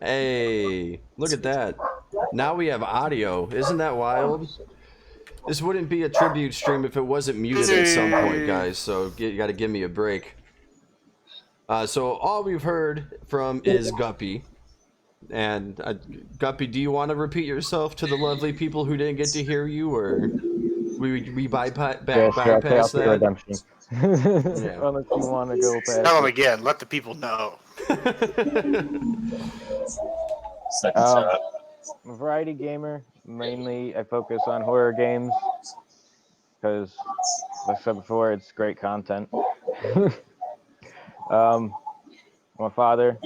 Hey, look at that. Now we have audio. Isn't that wild? This wouldn't be a tribute stream if it wasn't muted at some point, guys. So you got to give me a break. So all we've heard from is Guppy. And Guppy, do you want to repeat yourself to the lovely people who didn't get to hear you, or we bypass Okay, I'll take that? redemption. Yeah. Unless you want to go past Tell them it. again. Let the people know. Second shot. I'm a variety gamer. Mainly, I focus on horror games because, like I said before, it's great content. I'm a father,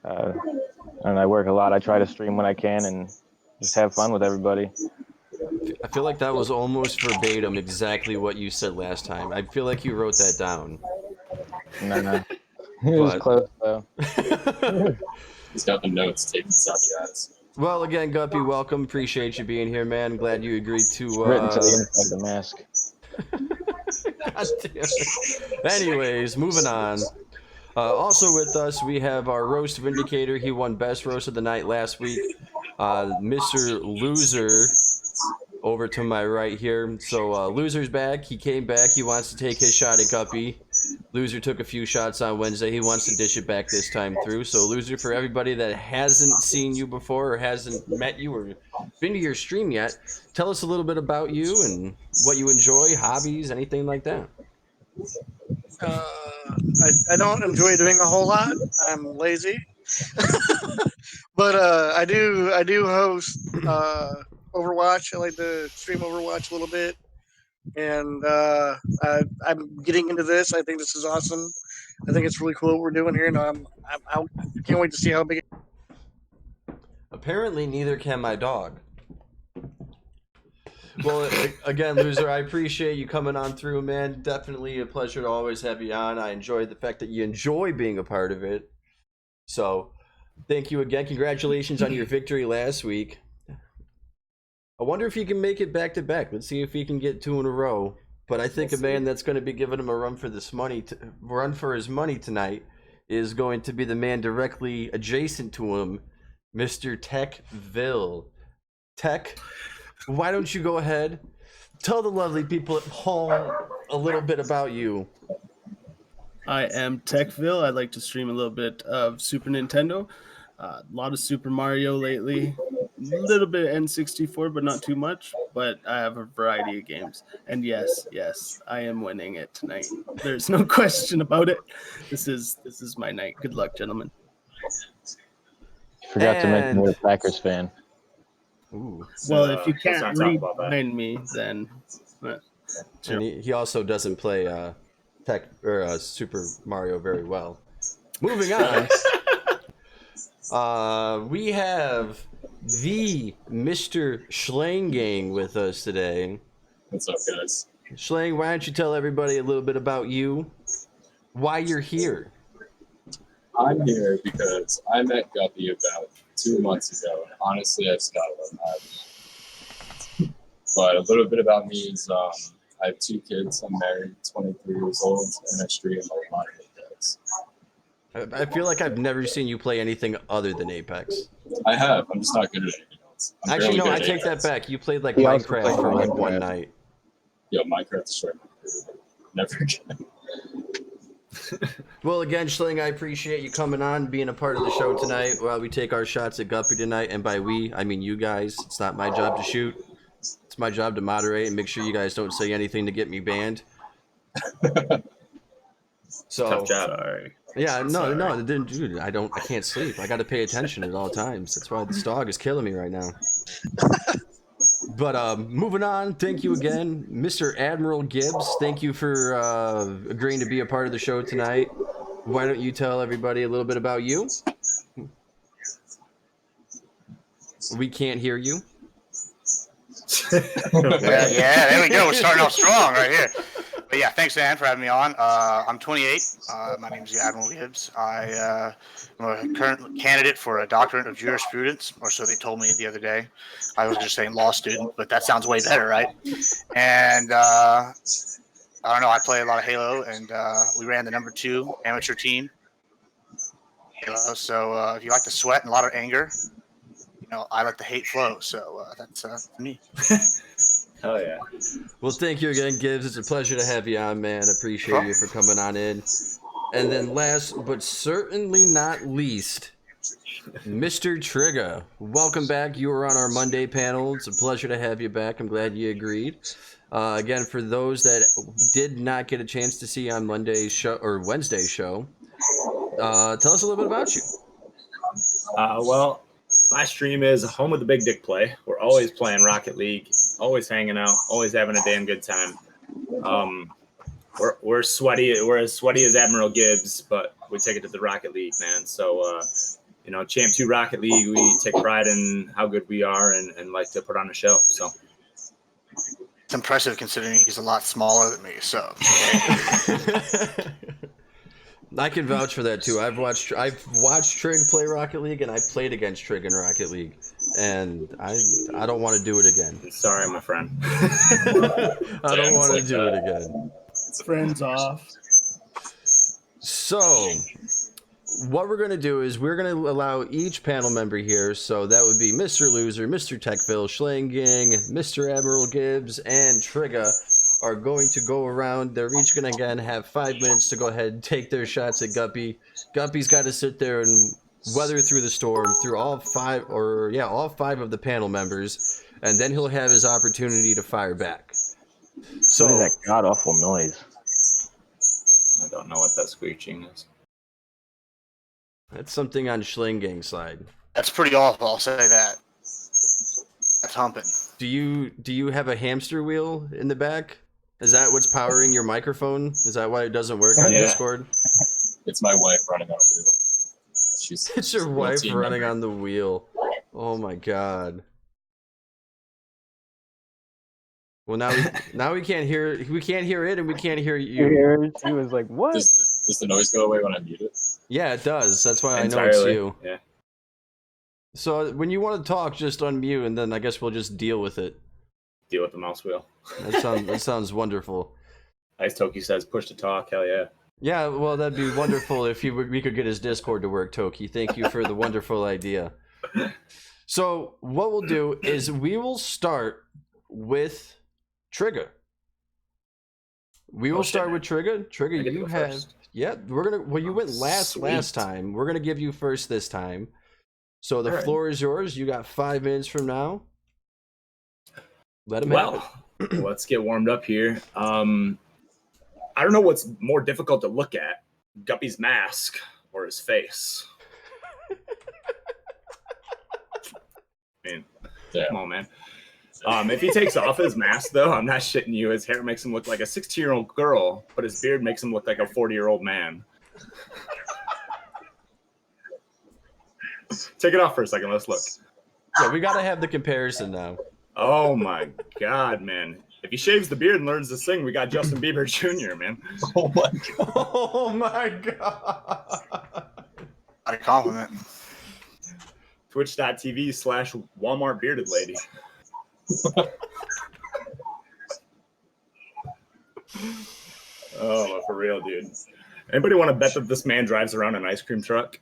and I work a lot. I try to stream when I can and just have fun with everybody. I feel like that was almost verbatim exactly what you said last time. I feel like you wrote that down. No. It was close, though. He's got the notes taped inside the eyes. Well, again, Guppy, welcome. Appreciate you being here, man. Glad you agreed to. Written to the inside the mask. God damn it. Anyways, moving on. Also with us, we have our roast vindicator. He won best roast of the night last week. Mr. LouZir, over to my right here. So LouZir's back. He came back. He wants to take his shot at Guppy. LouZir took a few shots on Wednesday. He wants to dish it back this time through. So LouZir, for everybody that hasn't seen you before or hasn't met you or been to your stream yet, tell us a little bit about you and what you enjoy, hobbies, anything like that. I don't enjoy doing a whole lot. I'm lazy, but I do host Overwatch. I like to stream Overwatch a little bit, and I'm getting into this. I think this is awesome. I think it's really cool what we're doing here, and I can't wait to see how big. Apparently, neither can my dog. Well, again, LouZir, I appreciate you coming on through, man. Definitely a pleasure to always have you on. I enjoyed the fact that you enjoy being a part of it. So, thank you again. Congratulations on your victory last week. I wonder if you can make it back to back. Let's see if he can get 2 in a row. But I think a man that's going to be giving him a run for his money tonight is going to be the man directly adjacent to him, Mr. TechVill. Tech, why don't you go ahead, tell the lovely people at home a little bit about you. I am TechVill. I like to stream a little bit of Super Nintendo. A lot of Super Mario lately. A little bit of N64, but not too much. But I have a variety of games. And yes, I am winning it tonight. There's no question about it. This is my night. Good luck, gentlemen. Forgot to mention you're a Packers fan. Ooh. Well, if you can't read behind me, then. And he also doesn't play Super Mario very well. Moving on. We have the Mr. SchlengGang with us today. What's up, guys? Schleng, why don't you tell everybody a little bit about you, why you're here? I'm here because I met Guppy about 2 months ago, and honestly, I forgot about that. But a little bit about me is I have 2 kids. I'm married, 23 years old, and I stream a lot of Apex. I feel like I've never seen you play anything other than Apex. I have. I'm just not good at anything else. Actually, no, I take that back. You played like Minecraft for like one night. Yo, Minecraft destroyed my career. Never again. Well, again, Schleng, I appreciate you coming on, being a part of the show tonight while we take our shots at Guppy tonight. And by we, I mean you guys. It's not my job to shoot. It's my job to moderate and make sure you guys don't say anything to get me banned. So, tough job. Sorry. Yeah, no, dude, I can't sleep. I got to pay attention at all times. That's why this dog is killing me right now. But moving on, thank you again, Mr. Admiral Gibbs. Thank you for agreeing to be a part of the show tonight. Why don't you tell everybody a little bit about you? We can't hear you. Yeah, there we go. We're starting off strong right here. But yeah, thanks, Dan, for having me on. I'm 28. My name is Admiral Gibbs. I am a current candidate for a doctorate of jurisprudence, or so they told me the other day. I was just saying law student, but that sounds way better, right? And I don't know. I play a lot of Halo, and we ran the #2 amateur team. So if you like to sweat and a lot of anger, I let the hate flow. So that's me. Hell yeah. Well, thank you again, Gibbs. It's a pleasure to have you on, man. Appreciate you for coming on in. And then last but certainly not least, Mr. Triiggah. Welcome back. You were on our Monday panel. It's a pleasure to have you back. I'm glad you agreed. Again, for those that did not get a chance to see on Monday's show or Wednesday's show, tell us a little bit about you. Well, my stream is home of the big dick play. We're always playing Rocket League, always hanging out, always having a damn good time. We're sweaty. We're as sweaty as Admiral Gibbs, but we take it to the Rocket League, man. So, Champ 2 Rocket League, we take pride in how good we are and like to put on a show. So it's impressive considering he's a lot smaller than me. So I can vouch for that too. I've watched Trig play Rocket League, and I played against Trig in Rocket League, and I don't want to do it again. Sorry, my friend. I don't want to do it again. Friends off. So, what we're going to do is we're going to allow each panel member here, so that would be Mr. LouZir, Mr. TechVill, SchlengGang, Mr. Admiral Gibbs, and Triiggah are going to go around. They're each going to, again, have 5 minutes to go ahead and take their shots at Guppy. Guppy's got to sit there and weather through the storm through all five of the panel members, and then he'll have his opportunity to fire back. So, What is that god-awful noise? I don't know what that screeching is. that's something on SchlengGang side. that's pretty awful. I'll say that. That's humping. Do you have a hamster wheel in the back? Is that what's powering your microphone? Is that why it doesn't work on Yeah. Discord? It's my wife running on a wheel. She's It's your a wife team running member. on the wheel. Oh my god. Well, now we can't hear it, and we can't hear you. He was like, what? Does the noise go away when I mute it? Yeah, it does. That's why I know it's Entirely. you. Yeah. So when you want to talk, just unmute, and then I guess we'll just deal with it. Deal with the mouse wheel. That sounds wonderful. Ice Toki says push to talk. Hell yeah. Yeah, well, that'd be wonderful if we could get his Discord to work, Toki. Thank you for the wonderful idea. So what we'll do is we will start with Triiggah. We will start with Triiggah. I Triiggah, get to you go have first. yeah. We're gonna well, you went last Sweet. time. We're gonna give you first this time. So the All right. floor is yours. You got 5 minutes from now. Let him have it. Well, let's get warmed up here. I don't know what's more difficult to look at, Guppy's mask or his face. I mean, Yeah. come on, man. If he takes off his mask, though, I'm not shitting you. His hair makes him look like a 16-year-old girl, but his beard makes him look like a 40-year-old man. Take it off for a second. Let's look. Yeah, we gotta have the comparison now. Oh my god, man! If he shaves the beard and learns to sing, we got Justin Bieber Jr., man. Oh my god. Oh my god. Not a compliment. Twitch.tv/Walmart bearded lady. Oh, for real, dude. Anybody want to bet that this man drives around an ice cream truck?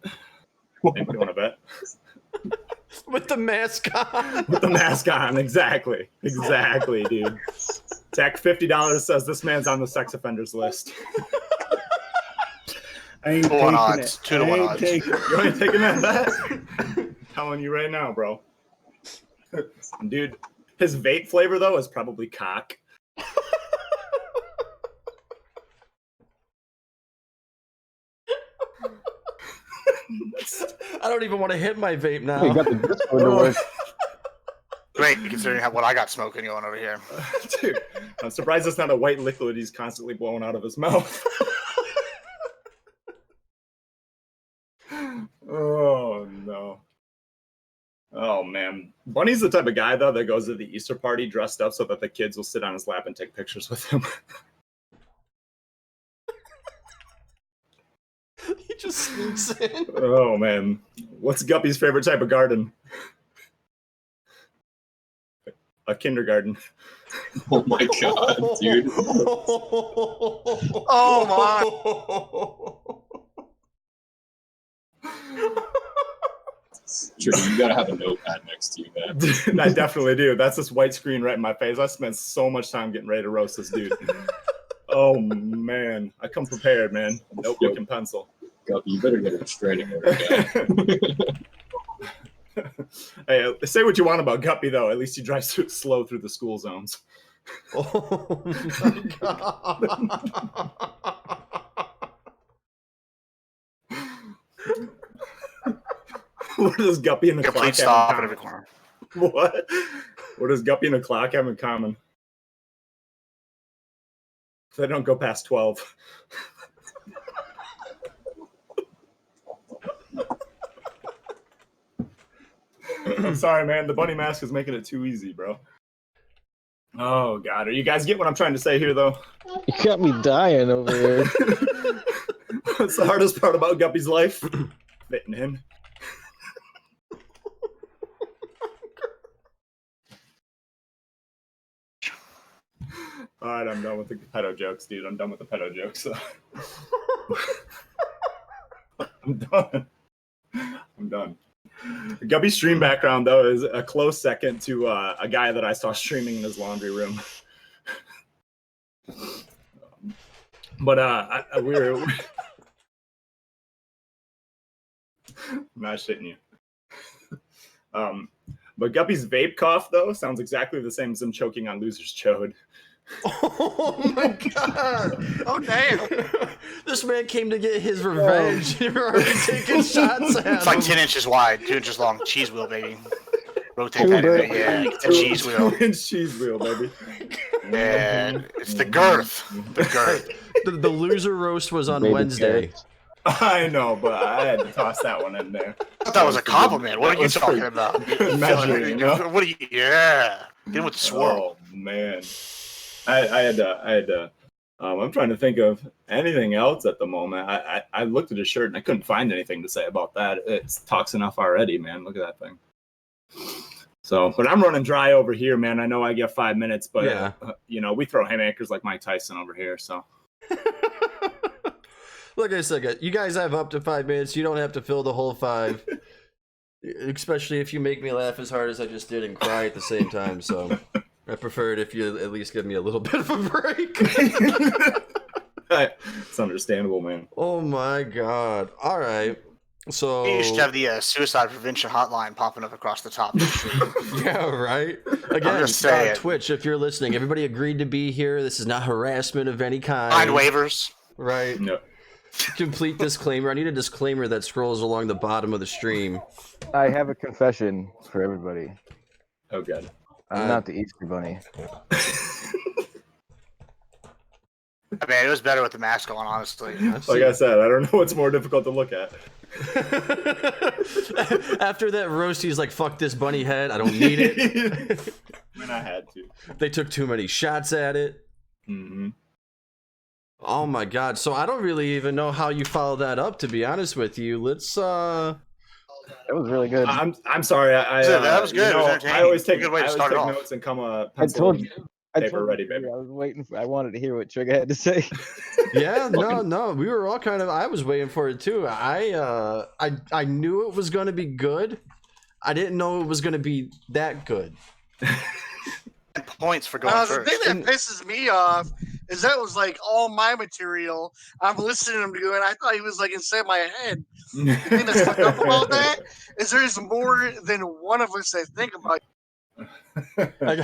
Anybody want to bet? With the mask on. With the mask on, exactly, dude. Tech $50 says this man's on the sex offenders list. I ain't 2 to 1 taking odds. it. 2 to I 1 ain't odds. taking it. You ain't taking that bet? Telling you right now, bro. Dude, his vape flavor though is probably cock. I don't even want to hit my vape You now. got the Discord to work. Great, considering what I got smoking going over here. Dude, I'm surprised it's not a white liquid he's constantly blowing out of his mouth. Oh no. Oh man. Bunny's the type of guy though that goes to the Easter party dressed up so that the kids will sit on his lap and take pictures with him. He just sneaks in. Oh man. What's Guppy's favorite type of garden? A kindergarten. Oh my god, dude. Oh my! Triiggah, you gotta have a notepad next to you, man. I definitely do. That's this white screen right in my face. I spent so much time getting ready to roast this dude. Oh man, I come prepared, man. Notebook and pencil. Guppy, you better get a restraining order, guy. Hey, say what you want about Guppy though. At least he drives slow through the school zones. Oh my god. What does Guppy and the Complete clock stop have at in every common? corner. What? What does Guppy and the clock have in common? They don't go past 12. I'm sorry, man. The bunny mask is making it too easy, bro. Oh, God. Are you guys get what I'm trying to say here, though? You got me dying over here. What's the hardest part about Guppy's life? Fitting in. All right, I'm done with the pedo jokes, dude. I'm done with the pedo jokes. So. I'm done. I'm done. Guppy's stream background, though, is a close second to a guy that I saw streaming in his laundry room. But we were... I'm not shitting you. But Guppy's vape cough, though, sounds exactly the same as him choking on LouZir's chode. Oh my god! Oh damn! This man came to get his revenge. You're already taking shots at him. It's like 10 inches wide, 2 inches long. Cheese wheel, baby. Rotate that in there. Yeah, get the cheese wheel. 2-inch cheese wheel, baby. Yeah, it's the girth. The girth. The LouZir roast was on Baby Wednesday. carrots. I know, but I had to toss that one in there. I thought that was a compliment. What are you talking about? Measuring, you know? What are you? Yeah. Get him with the swirl. Oh man, I had to. I'm trying to think of anything else at the moment. I looked at his shirt and I couldn't find anything to say about that. It talks enough already, man. Look at that thing. So, but I'm running dry over here, man. I know I get 5 minutes, but Yeah. We throw haymakers like Mike Tyson over here. So. Like I said, you guys have up to 5 minutes. You don't have to fill the whole 5. Especially if you make me laugh as hard as I just did and cry at the same time. So I prefer it if you at least give me a little bit of a break. It's understandable, man. Oh my god. All right. So You should have the suicide prevention hotline popping up across the top of the street. yeah, right. Again, just saying. Twitch, if you're listening, everybody agreed to be here. This is not harassment of any kind. Find waivers. Right. No. Complete disclaimer. I need a disclaimer that scrolls along the bottom of the stream. I have a confession for everybody. Oh god. I'm not the Easter Bunny. I mean, it was better with the mask on, honestly. Like I said, I don't know what's more difficult to look at. After that roast, he's like, fuck this bunny head. I don't need it. I mean, I had to. They took too many shots at it. Mm-hmm. Oh my god. So I don't really even know how you follow that up, to be honest with you. Let's That was really good. I'm sorry. That was good. It was entertaining. I always take Good way to start it off. notes and come I pencil told and you. I paper told ready, you, baby. I was waiting for. I wanted to hear what Triiggah had to say. yeah, no. We were all kind of I was waiting for it too. I knew it was gonna be good. I didn't know it was gonna be that good. Points for going The first. thing that pisses me off is that was like all my material. I'm listening to him doing. I thought he was like inside my head. The thing that's fucked up about that is there's more than one of us that think about. I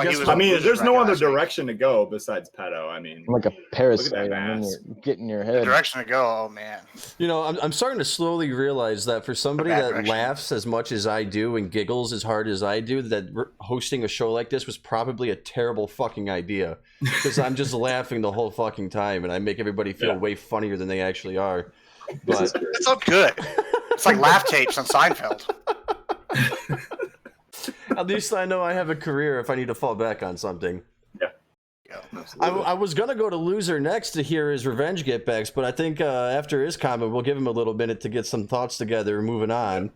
guess. was I mean, on there's no last other week. direction to go besides pedo. I mean, I'm like a parasite. that I'm in ass. your, getting your The head. direction to go, oh man. You know, I'm starting to slowly realize that for somebody Bad that direction. laughs as much as I do and giggles as hard as I do, that hosting a show like this was probably a terrible fucking idea. Because I'm just laughing the whole fucking time and I make everybody feel Yeah. way funnier than they actually are. This is But great. It's so good. It's like laugh tapes on Seinfeld. at least I know I have a career if I need to fall back on something. Yeah. I was going to go to LouZir next to hear his revenge get backs, but I think after his comment, we'll give him a little minute to get some thoughts together and moving on.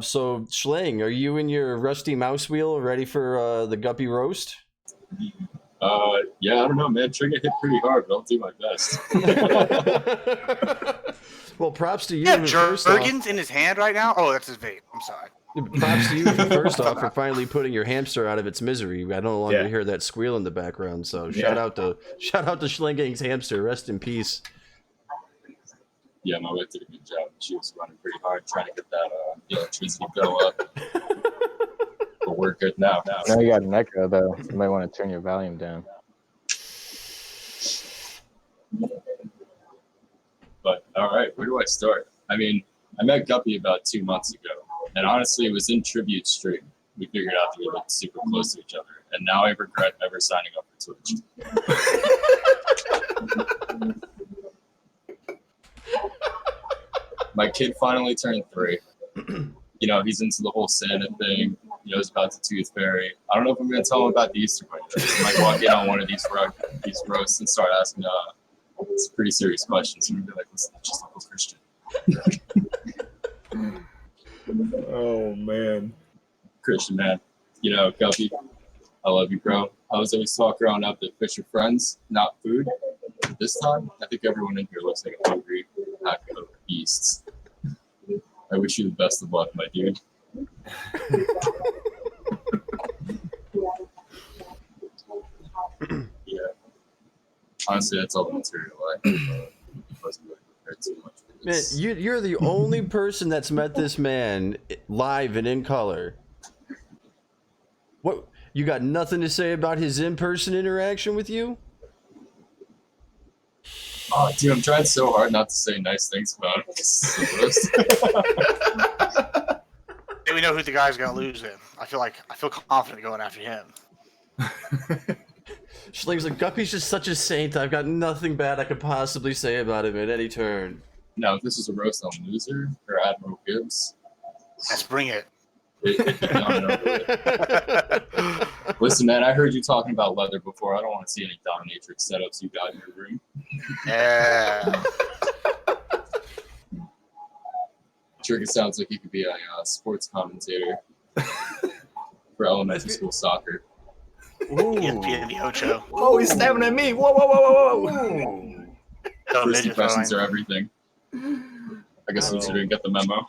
So, Schleng, are you in your rusty mouse wheel ready for the Guppy roast? Yeah, I don't know, man. Triiggah hit pretty hard, but I'll do my best. Well, props to you. Yeah, first off. Jergens in his hand right now. Oh, that's his vape. I'm sorry. Props to you first off for finally putting your hamster out of its misery. I no longer hear that squeal in the background. So shout out to SchlengGang's hamster. Rest in peace. Yeah, my wife did a good job. She was running pretty hard trying to get that electricity bill up. But we're good now. Now you got an echo though. You might want to turn your volume down. But all right, where do I start? I mean, I met Guppy about 2 months ago, and honestly, it was in tribute stream. We figured out that we looked super close to each other, and now I regret ever signing up for Twitch. My kid finally turned 3. You know, he's into the whole Santa thing. He knows about the Tooth Fairy. I don't know if I'm going to tell him about the Easter Bunny. I might walk in on one of these roasts and start asking some pretty serious questions. And be like, listen, just like a Christian. Oh, man. Christian, man. You know, Guppy, I love you, bro. I was always taught growing up that fish are friends, not food. This time, I think everyone in here looks like a hungry, happy little beasts. I wish you the best of luck, my dude. Yeah. Honestly, that's all the material I wasn't really prepared too much for Man, this. you're the only person that's met this man live and in color. What? You got nothing to say about his in-person interaction with you? Oh, dude, I'm trying so hard not to say nice things about him. Do we know who the guy's gonna lose then? I feel confident going after him. Schling's like, Guppy's just such a saint. I've got nothing bad I could possibly say about him at any turn. Now, if this was a roast on LouZir or Admiral Gibbs, Let's bring it. it'd be done and over with. Listen, man, I heard you talking about leather before. I don't want to see any dominatrix setups you got in your room. Yeah. Triiggah sounds like he could be a sports commentator for elementary school soccer. ESPN the Ocho. Oh, he's stabbing at me. Whoa, whoa, whoa, whoa, whoa. So First midget impressions throwing. are everything. I guess LouZir didn't get the memo.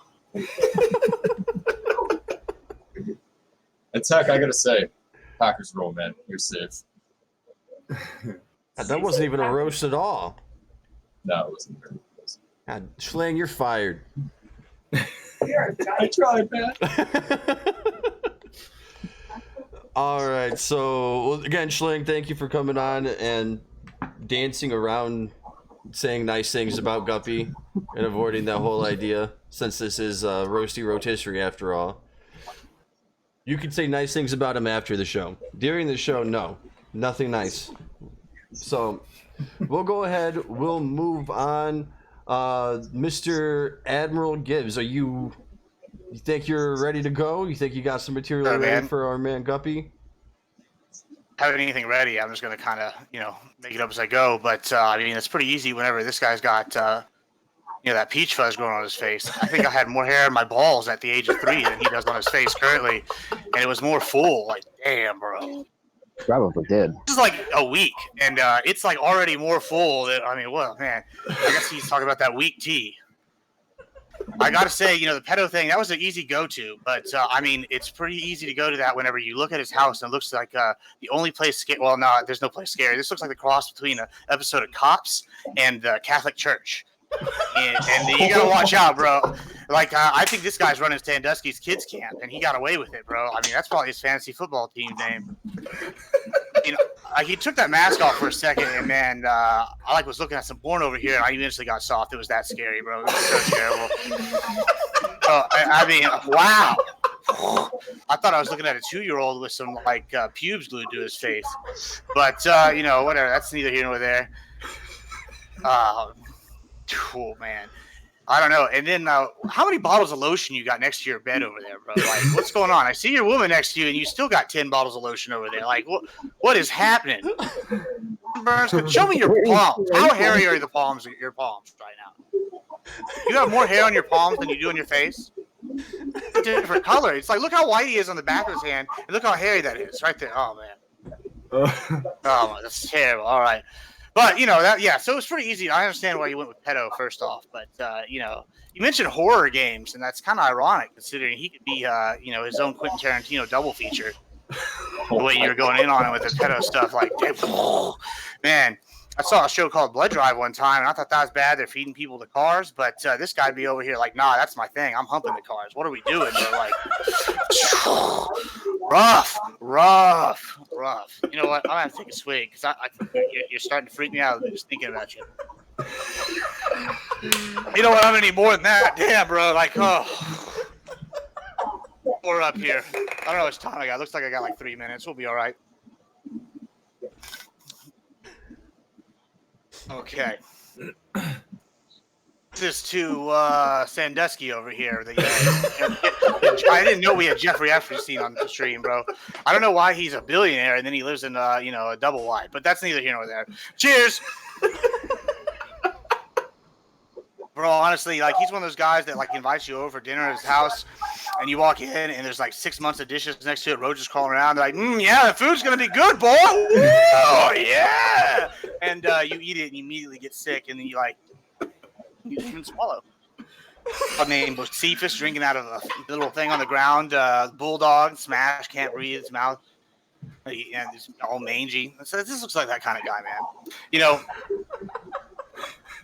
And Tech, I gotta say, Packers roll, man. You're safe. That wasn't even a roast at all. No, it wasn't very close. God, Schling, you're fired. I tried, man. All right, so well, again, Schling, thank you for coming on and dancing around saying nice things about Guppy and avoiding that whole idea, since this is Roasty Rotisserie after all. You can say nice things about him after the show. During the show, no. Nothing nice. So, we'll go ahead. We'll move on. Mr. Admiral Gibbs, you think you're ready to go? You think you got some material Sure, ready man. for our man Guppy? Having anything ready, I'm just gonna kind of, make it up as I go. But I mean, it's pretty easy whenever this guy's got, that peach fuzz growing on his face. I think I had more hair on my balls at the age of 3 than he does on his face currently, and it was more full. Like, damn, bro. Probably did. This is like a week, and it's like already more full. Well, man, I guess he's talking about that weak tea. I gotta say, the pedo thing, that was an easy go-to, but it's pretty easy to go to that whenever you look at his house and it looks like the only place well, no, there's no place scary. This looks like the cross between an episode of Cops and the Catholic Church. And you gotta watch out, bro. Like, I think this guy's running Sandusky's kids camp, and he got away with it, bro. I mean, that's probably his fantasy football team name. He took that mask off for a second, and man, I was looking at some porn over here, and I eventually got soft. It was that scary, bro. It was so terrible. Wow. I thought I was looking at a 2-year-old with some pubes glued to his face, but whatever. That's neither here nor there. Oh man, I don't know. And then, how many bottles of lotion you got next to your bed over there, bro? Like, what's going on? I see your woman next to you, and you still got 10 bottles of lotion over there. Like, what is happening? Burns, show me your palms. How hairy are your palms right now? You have more hair on your palms than you do on your face. It's a different color. It's like, look how white he is on the back of his hand, and look how hairy that is right there. Oh man. Oh, that's terrible. All right. But so it was pretty easy. I understand why you went with pedo first off, but you mentioned horror games, and that's kind of ironic considering he could be his own Quentin Tarantino double feature. The way you're going in on it with the pedo stuff, like, man, I saw a show called Blood Drive one time, and I thought that was bad. They're feeding people to cars, but this guy'd be over here like, nah, that's my thing. I'm humping the cars. What are we doing? They're like, rough. You know what? I'm gonna have to take a swig because you're starting to freak me out just thinking about you. You know what? I'm gonna need more than that. Damn, bro. Like, we're up here. I don't know how much time I got. Looks like I got like 3 minutes. We'll be all right. Okay. This is to Sandusky over here. I didn't know we had Jeffrey Epstein on the stream, bro. I don't know why he's a billionaire and then he lives in a double wide, but that's neither here nor there. Cheers. Bro, honestly, like, he's one of those guys that, like, invites you over for dinner at his house, and you walk in, and there's, like, 6 months of dishes next to it, roaches crawling around. They're like, yeah, the food's going to be good, boy. Oh, yeah. And you eat it, and you immediately get sick, and then you didn't even swallow. A name was Cephas, drinking out of a little thing on the ground. Bulldog, smash, can't breathe, his mouth. Yeah, he's all mangy. So this looks like that kind of guy, man.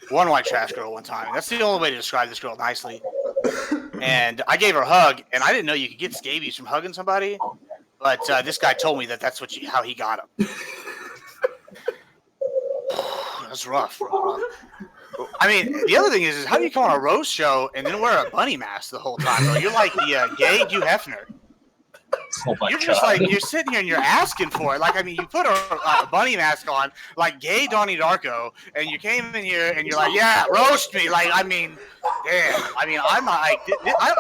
One white trash girl one time. That's the only way to describe this girl nicely. And I gave her a hug, and I didn't know you could get scabies from hugging somebody. But this guy told me that that's how he got them. That's rough, bro. I mean, the other thing is how do you come on a roast show and then wear a bunny mask the whole time, bro? You're like the gay Hugh Hefner. Oh my You're God. just like, you're sitting here and you're asking for it. Like, I mean, you put a bunny mask on, like gay Donnie Darko, and you came in here and you're like, yeah, roast me. Like, I mean, damn. I mean, I'm not like, I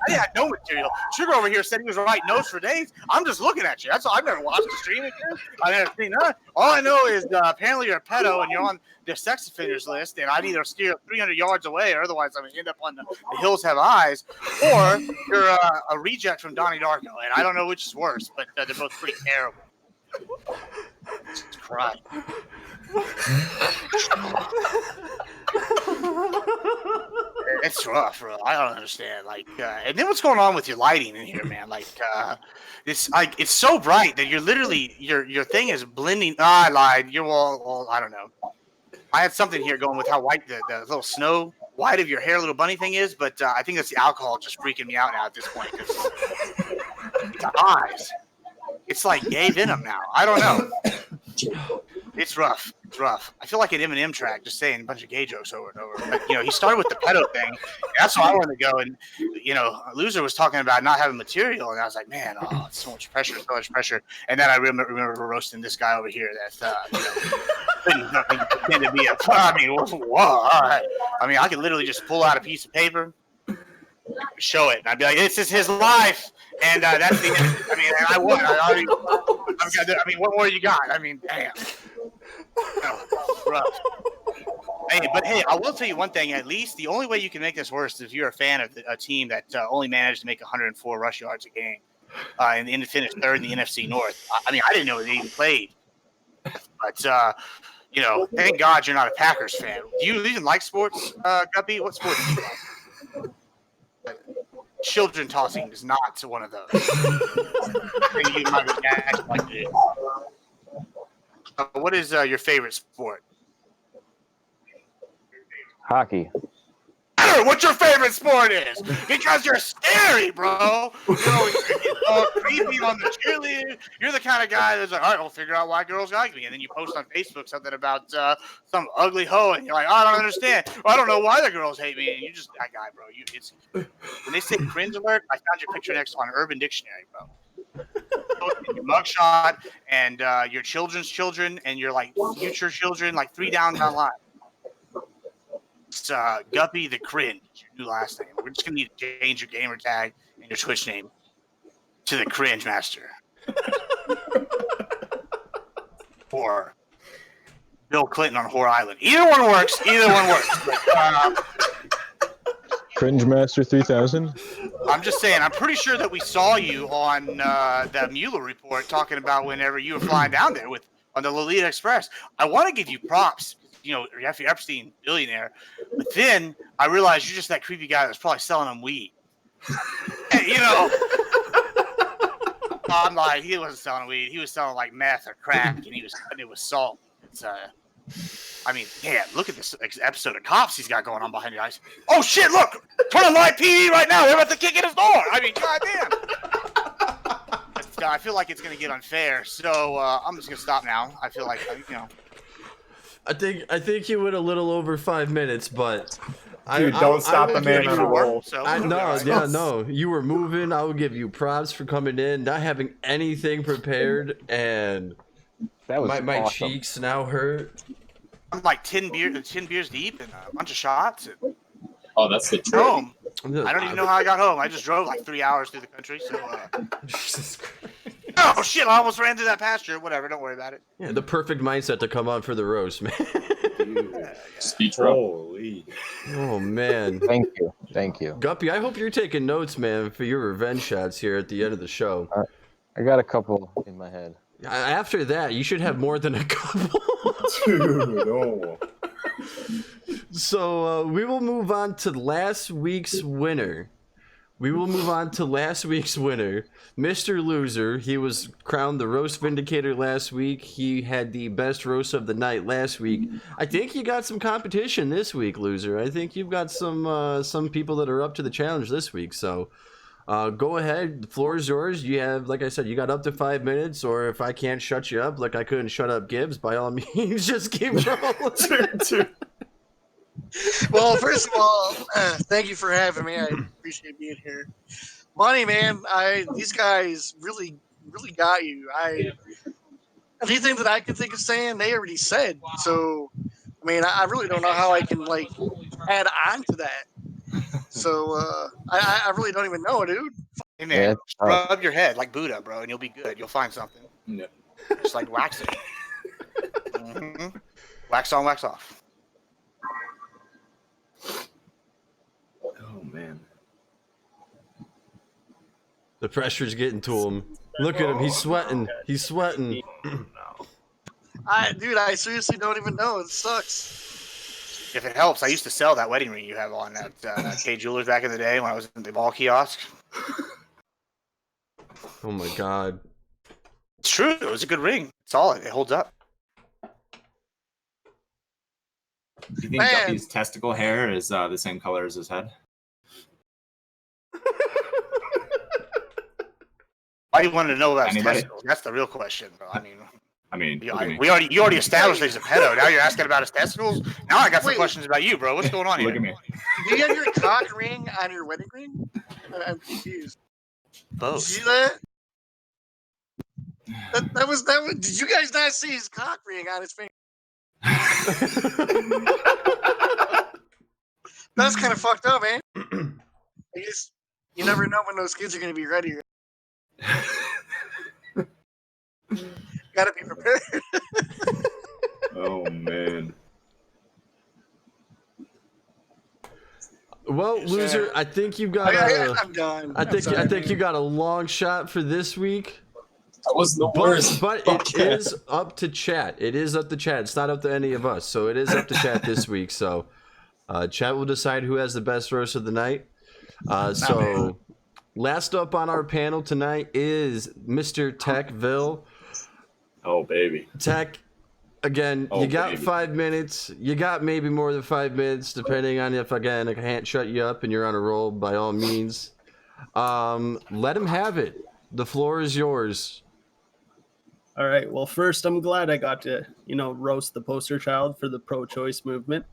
had no material. Sugar over here said he was writing notes for days. I'm just looking at you. That's all. I've never watched the stream again. I've never seen that. All I know is apparently you're a pedo and you're on the sex offenders list, and I'd either steer 300 yards away, or otherwise I'm going to end up on the Hills Have Eyes, or you're a reject from Donnie Darko, and I don't know which is worse, but they're both pretty terrible. Jesus Christ. It's rough, bro. I don't understand. Like, and then what's going on with your lighting in here, man? Like, it's so bright that you're literally your thing is blending. I lied. You're well, I don't know. I had something here going with how white the little snow white of your hair little bunny thing is, but I think that's the alcohol just freaking me out now at this point. The eyes. It's like gay venom now. I don't know. It's rough. It's rough. I feel like an Eminem track just saying a bunch of gay jokes over and over. But, he started with the pedo thing. That's why I wanted to go. And, LouZir was talking about not having material. And I was like, man, it's so much pressure. And then I remember roasting this guy over here that, couldn't pretend to be all right. I mean, I could literally just pull out a piece of paper, show it, and I'd be like, this is his life. And that's the end. I mean, and I won. What more you got? I mean, damn. Rough. Hey, I will tell you one thing. At least the only way you can make this worse is if you're a fan of a team that only managed to make 104 rush yards a game and finished third in the NFC North. I mean, I didn't know they even played. But, thank God you're not a Packers fan. Do you even like sports, Guppy? What sports do you like? Children tossing is not one of those. You might like to do. What is your favorite sport? Hockey. What your favorite sport is? Because you're scary, bro. You're creepy on the cheerleader. You're the kind of guy that's like, all right, we'll figure out why girls like me. And then you post on Facebook something about some ugly hoe, and you're like, I don't understand. Well, I don't know why the girls hate me. And you just that guy, bro. When they say cringe alert, I found your picture next on Urban Dictionary, bro. Your mugshot and your children's children and your like future children, like 3 down the line. It's Guppy the Cringe, your new last name. We're just gonna need to change your gamer tag and your Twitch name to the Cringe Master. Or Bill Clinton on Whore Island. Either one works. But, Cringe Master 3000. I'm just saying. I'm pretty sure that we saw you on the Mueller report talking about whenever you were flying down there with on the Lolita Express. I want to give you props. You know, Jeffrey Epstein, billionaire. But then I realized you're just that creepy guy that's probably selling them weed. And, you know, I'm like, he wasn't selling weed. He was selling like meth or crack, and it was salt. It's I mean, yeah, look at this episode of Cops he's got going on behind your eyes. Oh shit! Look, turn on live PD right now. They're about to kick in his door. I mean, goddamn. I feel like it's gonna get unfair, so I'm just gonna stop now. I feel like you know. I think you went a little over 5 minutes, but Dude, don't stop the man on the roll. No. You were moving. I would give you props for coming in, not having anything prepared, and That was my awesome. cheeks now hurt. I'm like 10 beers deep and a bunch of shots. And Oh, that's the trick. home. I don't even know how I got home. I just drove like 3 hours through the country. So. Jesus Christ. Oh shit! I almost ran through that pasture. Whatever. Don't worry about it. Yeah, the perfect mindset to come on for the roast, man. Speech roll. Holy. Oh man. Thank you. Guppy, I hope you're taking notes, man, for your revenge shots here at the end of the show. I got a couple in my head. After that, you should have more than a couple. Dude, oh. So we will move on to last week's winner. Mr. LouZir. He was crowned the roast vindicator last week. He had the best roast of the night last week. I think you got some competition this week, LouZir. I think you've got some people that are up to the challenge this week. So go ahead. The floor is yours. You have, like I said, you got up to 5 minutes. Or if I can't shut you up, like I couldn't shut up Gibbs, by all means, just keep rolling. Well, first of all, thank you for having me. I appreciate being here. Money, man, these guys really got you. Anything that I could think of saying, they already said. So, I mean, I really don't know how I can like add on to that. So, I really don't even know, dude. Hey man, rub your head like Buddha, bro, and you'll be good. You'll find something. No. Just like wax it. Wax on, wax off. Oh man. The pressure's getting to him. Look at him. He's sweating. Dude, I seriously don't even know. It sucks. If it helps, I used to sell that wedding ring you have on at K Jewelers back in the day when I was in the ball kiosk. Oh my God. It's true. It was a good ring. Solid. It holds up. Do you think Guppy's testicle hair is the same color as his head? Why do you want to know about his Anybody? testicles? That's the real question, bro. I mean, look at me. you already established that he's a pedo. Now you're asking about his testicles. Now I got some questions about you, bro. What's going on here? Look at me. Do you have your cock ring on your wedding ring? I'm confused. Both. Did you see that? That was. Did you guys not see his cock ring on his finger? That's kind of fucked up, man. I guess you never know when those kids are going to be ready. Gotta be prepared. Oh man. Well, LouZir, I think you got. I'm done. I think you got a long shot for this week. That wasn't the worst. But it is up to chat. It is up to chat. It's not up to any of us. So it is up to chat this week. So chat will decide who has the best roast of the night. So last up on our panel tonight is Mr. TechVill. Oh baby. Tech, again, you got 5 minutes. You got maybe more than 5 minutes, depending on if, again, I can't shut you up and you're on a roll, by all means. Let him have it. The floor is yours. All right. Well, first, I'm glad I got to, roast the poster child for the pro-choice movement.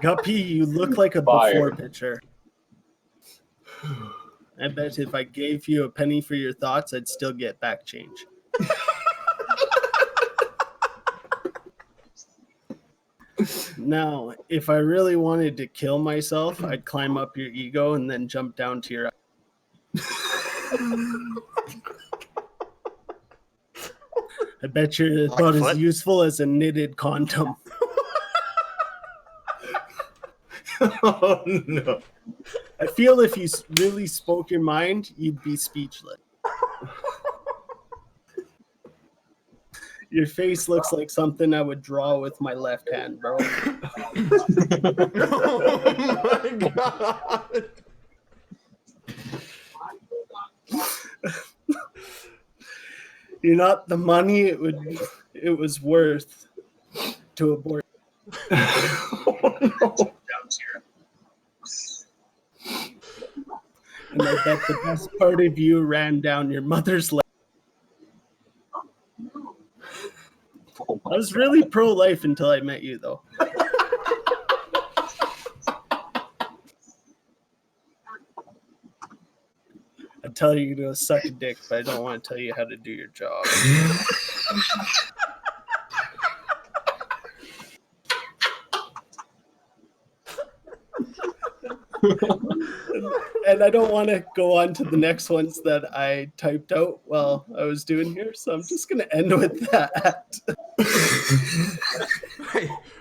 Guppy, you look like a before picture. I bet if I gave you a penny for your thoughts, I'd still get back change. Now, if I really wanted to kill myself, I'd climb up your ego and then jump down to your... I bet you're about as useful as a knitted condom. Oh no. I feel if you really spoke your mind, you'd be speechless. Your face looks like something I would draw with my left hand, bro. Oh my god. You're not the money it was worth to abort. And I bet the best part of you ran down your mother's leg. I was really pro-life until I met you, though. I tell you to go suck a dick, but I don't want to tell you how to do your job. And I don't want to go on to the next ones that I typed out while I was doing here, so I'm just going to end with that.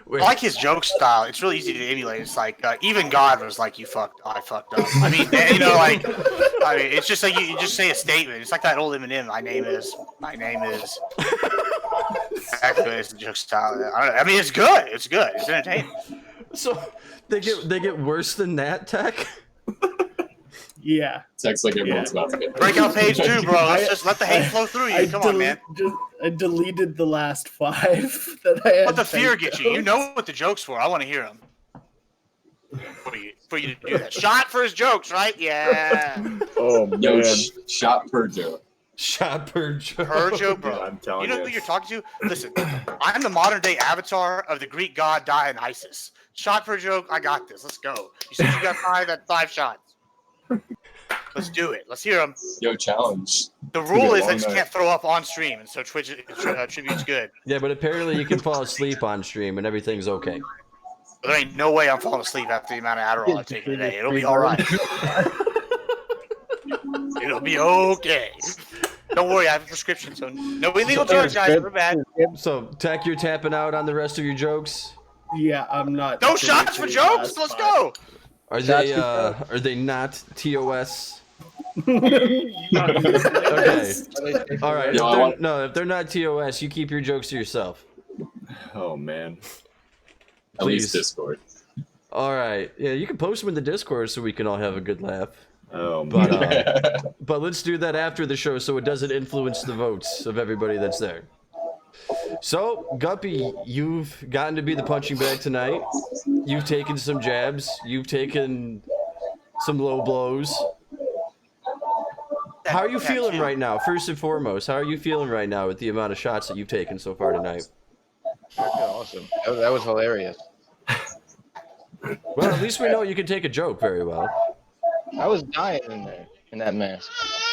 Wait. I like his joke style. It's really easy to emulate. It's like even God was like, I fucked up." I mean, you know, like, it's just like you just say a statement. It's like that old Eminem. My name is. Exactly, it's the joke style. I mean, it's good. It's good. It's entertaining. So they get worse than that, Tech? Yeah. Text like everyone's about to get Breakout page 2, bro. Let's just let the hate flow through you. Come on, man. I deleted the last 5 that I had. Let the fear get you. You know what the joke's for. I want to hear them. For you to do that. Shot for his jokes, right? Yeah. Oh man. Yo, shot per joke. Shot per joke. Per joke, bro. I'm telling you know who you're talking to? Listen, I'm the modern day avatar of the Greek god Dionysus. Shot per joke, I got this. Let's go. You said you got 5 at 5 shots. Let's do it. Let's hear them. Yo, challenge. The rule is that you can't throw up on stream, and so Twitch attributes good. Yeah, but apparently you can fall asleep on stream and everything's okay. But there ain't no way I'm falling asleep after the amount of Adderall I've taken today. It'll be all right. It'll be okay. Don't worry, I have a prescription, so no illegal drugs, guys. We're bad. So, Tech, you're tapping out on the rest of your jokes? Yeah, I'm not. No shots for jokes. Let's go. Are they not TOS? Okay. All right. If they're not TOS, you keep your jokes to yourself. Oh man. At least Discord. All right. Yeah, you can post them in the Discord so we can all have a good laugh. Oh man. But let's do that after the show so it doesn't influence the votes of everybody that's there. So, Guppy, you've gotten to be the punching bag tonight. You've taken some jabs. You've taken some low blows. How are you feeling right now? First and foremost, how are you feeling right now with the amount of shots that you've taken so far tonight? I feel awesome. That was hilarious. Well, at least we know you can take a joke very well. I was dying in there, in that mask.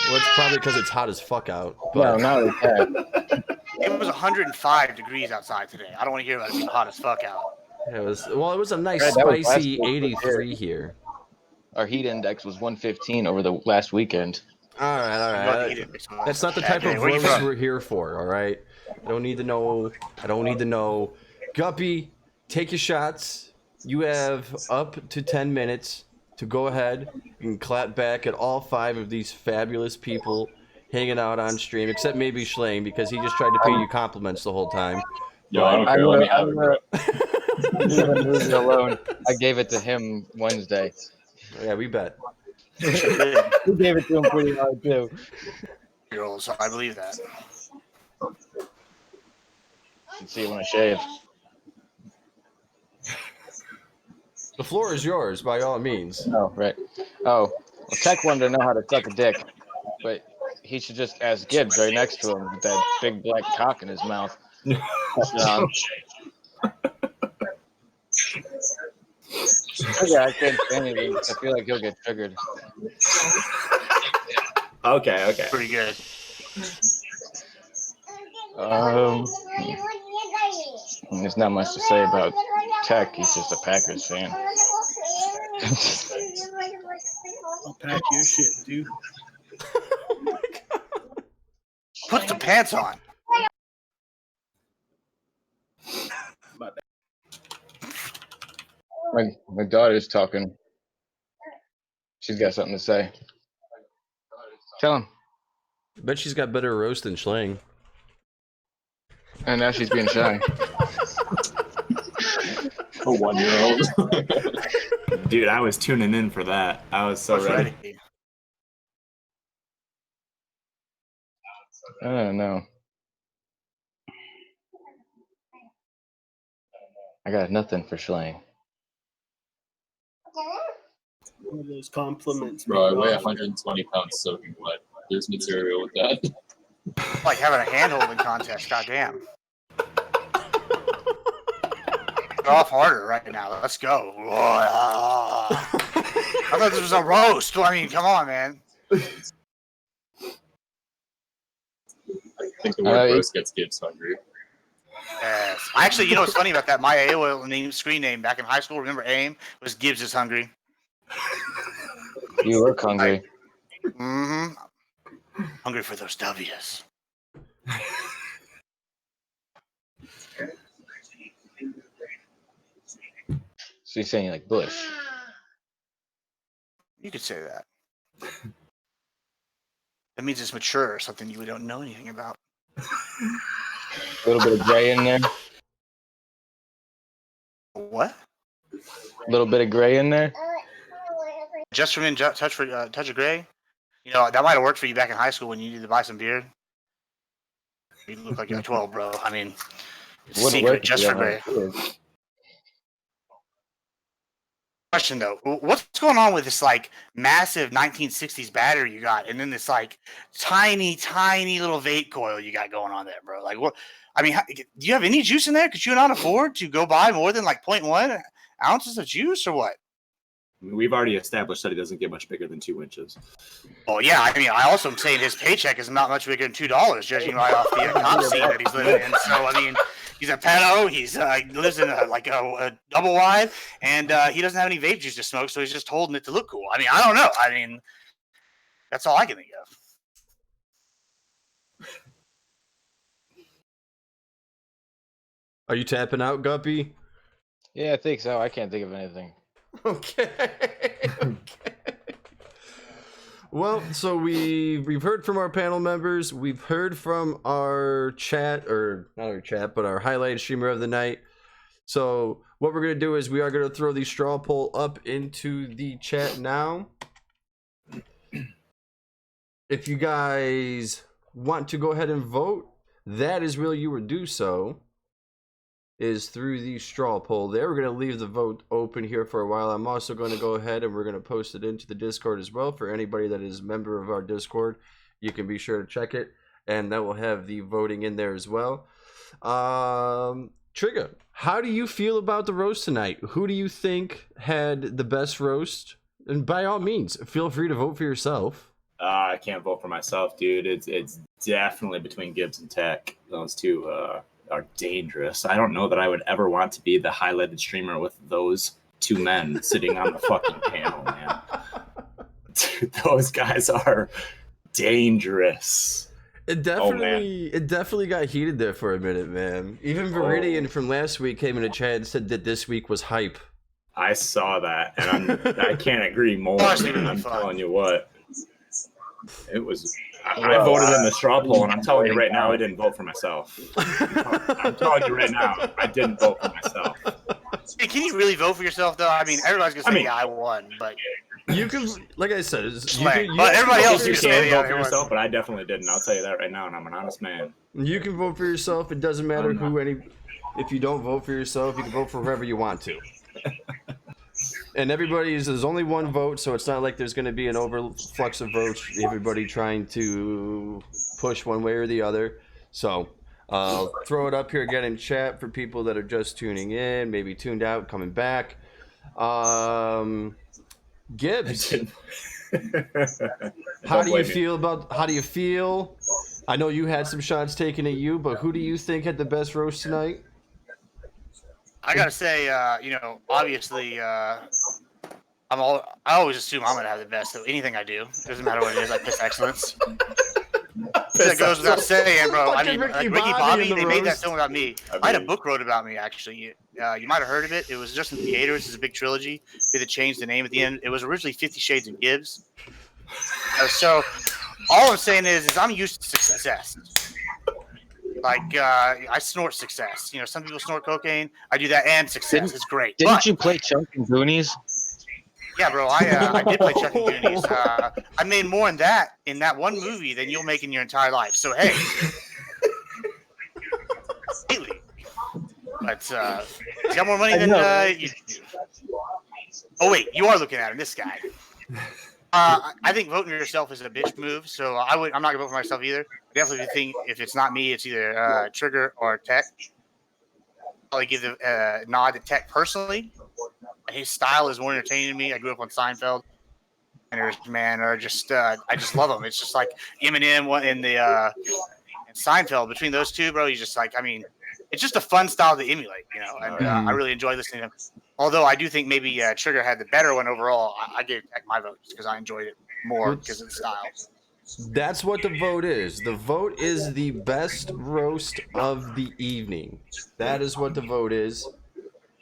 Well, it's probably because it's hot as fuck out. No, But not like that. It was 105 degrees outside today. I don't want to hear about it being hot as fuck out. it was a nice Right, that was spicy last week. 83 here. Our heat index was 115 over the last weekend. All right. That's not the type of roast we're here for, all right? I don't need to know. Guppy, take your shots. You have up to 10 minutes to go ahead and clap back at all 5 of these fabulous people hanging out on stream, except maybe Schlang, because he just tried to pay you compliments the whole time. Yo, I don't care. Let me have it, bro. Leave alone. I gave it to him Wednesday. Yeah, we bet. We gave it to him pretty hard too. You're old, so I believe that. You can see it when I shave. The floor is yours, by all means. Oh, right. Oh, well, Tech wanted to know how to suck a dick, but he should just ask Gibbs right next to him with that big black cock in his mouth. Yeah, I can't say anything. I feel like he'll get triggered. Okay. Pretty good. There's not much to say about Tech. He's just a Packers fan. I'll pack your shit, dude. Put the pants on. My bad. My daughter's talking. She's got something to say. Tell him. Bet she's got better roast than Schlang. And now she's being shy. A 1-year-old. Dude, I was tuning in for that. I was so ready. I don't know. I got nothing for Schlang. One of those compliments. Bro, I weigh 120 pounds soaking wet. There's material with that. Like having a hand-holding contest, goddamn. Go off harder right now. Let's go. I thought this was a roast. I mean, come on, man. I think the word roast gets Gibbs hungry. Yes. Actually, you know what's funny about that? My AOL screen name back in high school, remember AIM, was Gibbs is hungry. You look hungry. Mm-hmm. Hungry for those W's. So you're saying you like Bush? You could say that. That means it's mature or something you don't know anything about. A little bit of gray in there. What? A little bit of gray in there. Just from touch of gray. You know that might have worked for you back in high school when you needed to buy some beard. You look like you're 12, bro. I mean, secret just for gray. Question though, what's going on with this like massive 1960s battery you got, and then this like tiny little vape coil you got going on there, bro? Like what? I mean, do you have any juice in there? Could you not afford to go buy more than like 0.1 ounces of juice or what? We've already established that he doesn't get much bigger than 2 inches. Oh yeah, I mean, I also am saying his paycheck is not much bigger than $2, judging right off the comp scene that he's living in. So I mean, he's a pedo. He's lives in a double wide, and he doesn't have any vape juice to smoke, so he's just holding it to look cool. I mean, I don't know. I mean, that's all I can think of. Are you tapping out, Guppy? Yeah, I think so. I can't think of anything. Okay. Well, so we've heard from our panel members. We've heard from our chat, or not our chat, but our highlighted streamer of the night. So what we're gonna do is we are gonna throw the straw poll up into the chat now. If you guys want to go ahead and vote, that is where you would do so. Is through the straw poll there. We're going to leave the vote open here for a while. I'm also going to go ahead and we're going to post it into the Discord as well. For anybody that is a member of our Discord, you can be sure to check it, and that will have the voting in there as well. Triiggah, how do you feel about the roast tonight? Who do you think had the best roast? And by all means, feel free to vote for yourself. I can't vote for myself, dude. It's definitely between Gibbs and Tech. Those two are dangerous. I don't know that I would ever want to be the highlighted streamer with those two men sitting on the fucking panel, man. Dude, those guys are dangerous. It definitely got heated there for a minute, man. Even Viridian from last week came in the chat and said that this week was hype. I saw that, and I can't agree more. I'm telling you what. It was. I voted in the straw poll, and I'm telling you right now, I didn't vote for myself. I'm telling you right now, I didn't vote for myself. Hey, can you really vote for yourself, though? I mean, everybody's gonna say, "Yeah, I won," but you can, like I said, but everybody else can vote for yourself. But I definitely didn't. I'll tell you that right now, and I'm an honest man. You can vote for yourself. It doesn't matter if you don't vote for yourself, you can vote for whoever you want to. And there's only one vote, so it's not like there's going to be an overflux of votes, everybody trying to push one way or the other. So throw it up here again in chat for people that are just tuning in, maybe tuned out, coming back. Gibbs, how do you feel? I know you had some shots taken at you, but who do you think had the best roast tonight? I gotta say, obviously, I always assume I'm gonna have the best. So anything I do, doesn't matter what it is, I piss excellence. That goes without saying, bro. I mean, Ricky Bobby, they made that film about me. I had a book wrote about me, actually. You might have heard of it. It was just in theaters. It's a big trilogy. They had to change the name at the end. It was originally 50 Shades of Gibbs. So all I'm saying is I'm used to success. Like I snort success. You know, some people snort cocaine. I do that and success. It's great. Didn't But, you play Chunk and Goonies? yeah, bro, I did play Chuck and Goonies. I made more in that one movie than you'll make in your entire life. So hey, completely. But he's got more money than you do. Oh wait, you are looking at him. This guy. I think voting for yourself is a bitch move. So I'm not gonna vote for myself either. I definitely think if it's not me, it's either Triiggah or Tech. I'll give the nod to Tech personally. His style is more entertaining to me. I grew up on Seinfeld, and I just love him. It's just like Eminem in the and Seinfeld. Between those two, bro, he's just like, I mean, it's just a fun style to emulate, you know. And I really enjoy listening to him. Although I do think maybe Triiggah had the better one overall. I gave Tech my vote because I enjoyed it more because of the style. That's what the vote is. The vote is the best roast of the evening. That is what the vote is.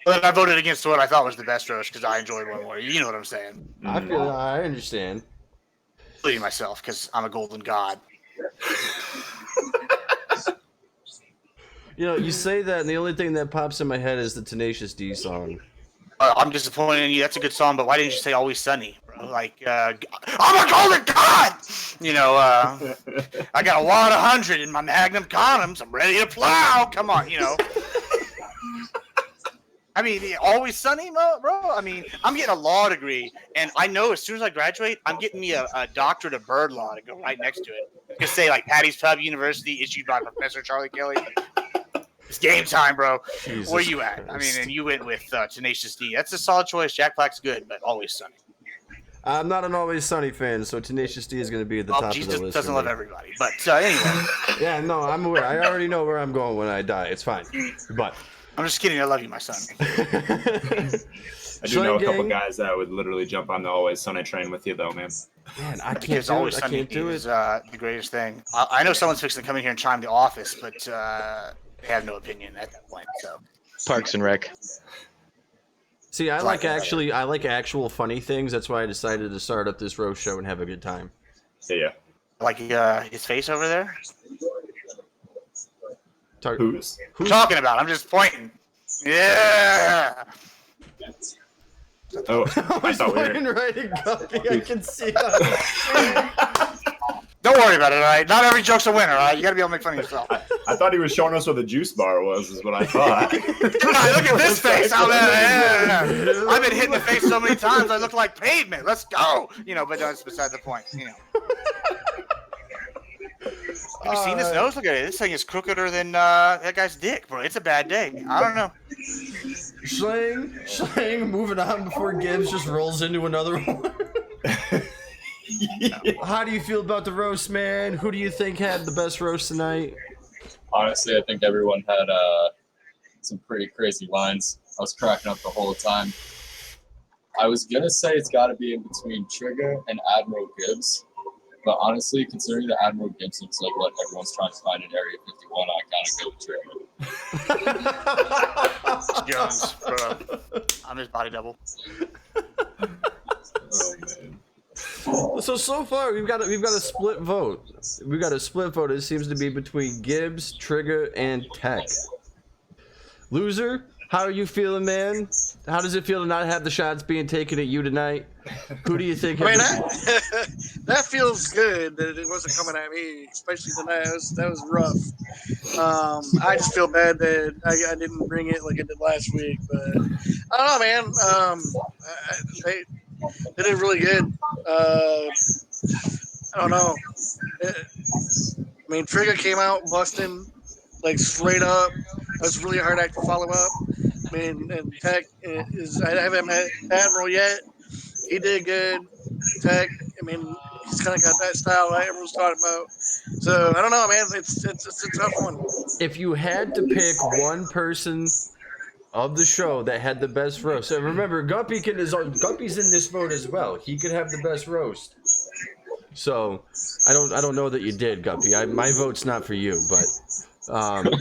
But I voted against what I thought was the best roast because I enjoyed one more. You know what I'm saying? I understand. Including myself because I'm a golden god. You know, you say that, and the only thing that pops in my head is the Tenacious D song. I'm disappointed in you. That's a good song, but why didn't you say Always Sunny, bro? Like, I'm a golden god! You know, I got a 100 in my Magnum condoms. I'm ready to plow. Come on, you know. I mean, Always Sunny, bro? I mean, I'm getting a law degree, and I know as soon as I graduate, I'm getting me a doctorate of bird law to go right next to it. You can say, like, Patty's Pub University, issued by Professor Charlie Kelly. It's game time, bro. Jesus Where you at? Christ. I mean, and you went with Tenacious D. That's a solid choice. Jack Black's good, but Always Sunny. I'm not an Always Sunny fan, so Tenacious D is going to be at the top of the Jesus list. doesn't for love me. everybody. But anyway, Yeah, no, I'm aware. I already know where I'm going when I die. It's fine. But I'm just kidding. I love you, my son. I do know a couple SchlengGang. guys that would literally jump on the Always Sunny train with you, though, man. Man, I can't Because do Always it. I Sunny can't do is it. the greatest thing. I know someone's fixing to come in here and chime the office, but they have no opinion at that point. So Parks and Rec. See, I like actual funny things. That's why I decided to start up this roast show and have a good time. Yeah. like his face over there. Who's Talking about? I'm just pointing. Yeah. Oh, I was pointing right at Guppy. I can see it. Don't worry about it, all right? Not every joke's a winner, all right? You got to be able to make fun of yourself. I thought he was showing us where the juice bar was, is what I thought. Look at this face out there. Yeah. I've been hit in the face so many times, I look like pavement. Let's go. You know, but that's beside the point. You know. Have you seen this nose? Look at it. This thing is crookeder than that guy's dick, bro. It's a bad day. I don't know. Schlang, moving on before Gibbs just rolls into another one. How do you feel about the roast, man? Who do you think had the best roast tonight? Honestly, I think everyone had some pretty crazy lines. I was cracking up the whole time. I was going to say it's got to be in between Triiggah and Admiral Gibbs. But honestly, considering that Admiral Gibbs looks like what everyone's trying to find in Area 51, I gotta go with Triiggah. Jones, bro. I'm his body double. Oh man. So far we've got a split vote. We've got a split vote. It seems to be between Gibbs, Triiggah, and Tech. LouZir, how are you feeling, man? How does it feel to not have the shots being taken at you tonight? Who do you think? I mean, that feels good that it wasn't coming at me, especially tonight. That was rough. I just feel bad that I didn't bring it like I did last week, but I don't know, man. They did really good. I don't know. I mean, Triiggah came out busting like straight up. It was really hard act to follow up. I mean, and Tech is. I haven't met Admiral yet. He did good. Tech, I mean, he's kind of got that style that everyone's talking about. So I don't know, man. It's a tough one. If you had to pick one person of the show that had the best roast, so remember, Guppy's in this vote as well. He could have the best roast. So I don't know that you did, Guppy. My vote's not for you, but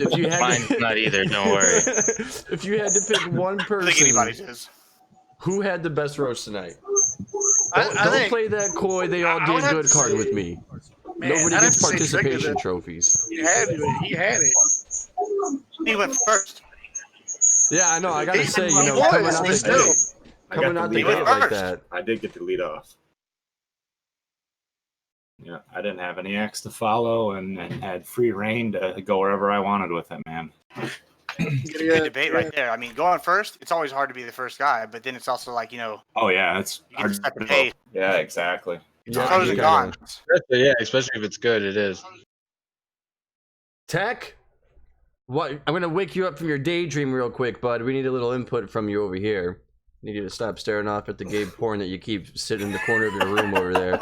if you had Mine's not either. Don't worry. If you had to pick one I think anybody's person, is. who had the best roast tonight? I Don't think, play that coy. They all I would did have good to card say- with me. man, Nobody I'd have gets to say Triiggah participation then. trophies. He had it. He went first. Yeah, I know. I gotta say, you know, Boys, coming out let's the go. gate, I got coming the out the lead gate off. like First. that. I did get the lead off. Yeah, I didn't have any acts to follow and had free reign to go wherever I wanted with it, man. Good debate right there. I mean, going first, it's always hard to be the first guy, but then it's also like, you know, Oh yeah, it's you get to hard set the to pace. go. Yeah, exactly. Yeah, Pros you and gotta- cons. Yeah, especially if it's good, it is. Tech, what? I'm gonna wake you up from your daydream real quick, bud. We need a little input from you over here. Need you to stop staring off at the gay porn that you keep sitting in the corner of your room over there.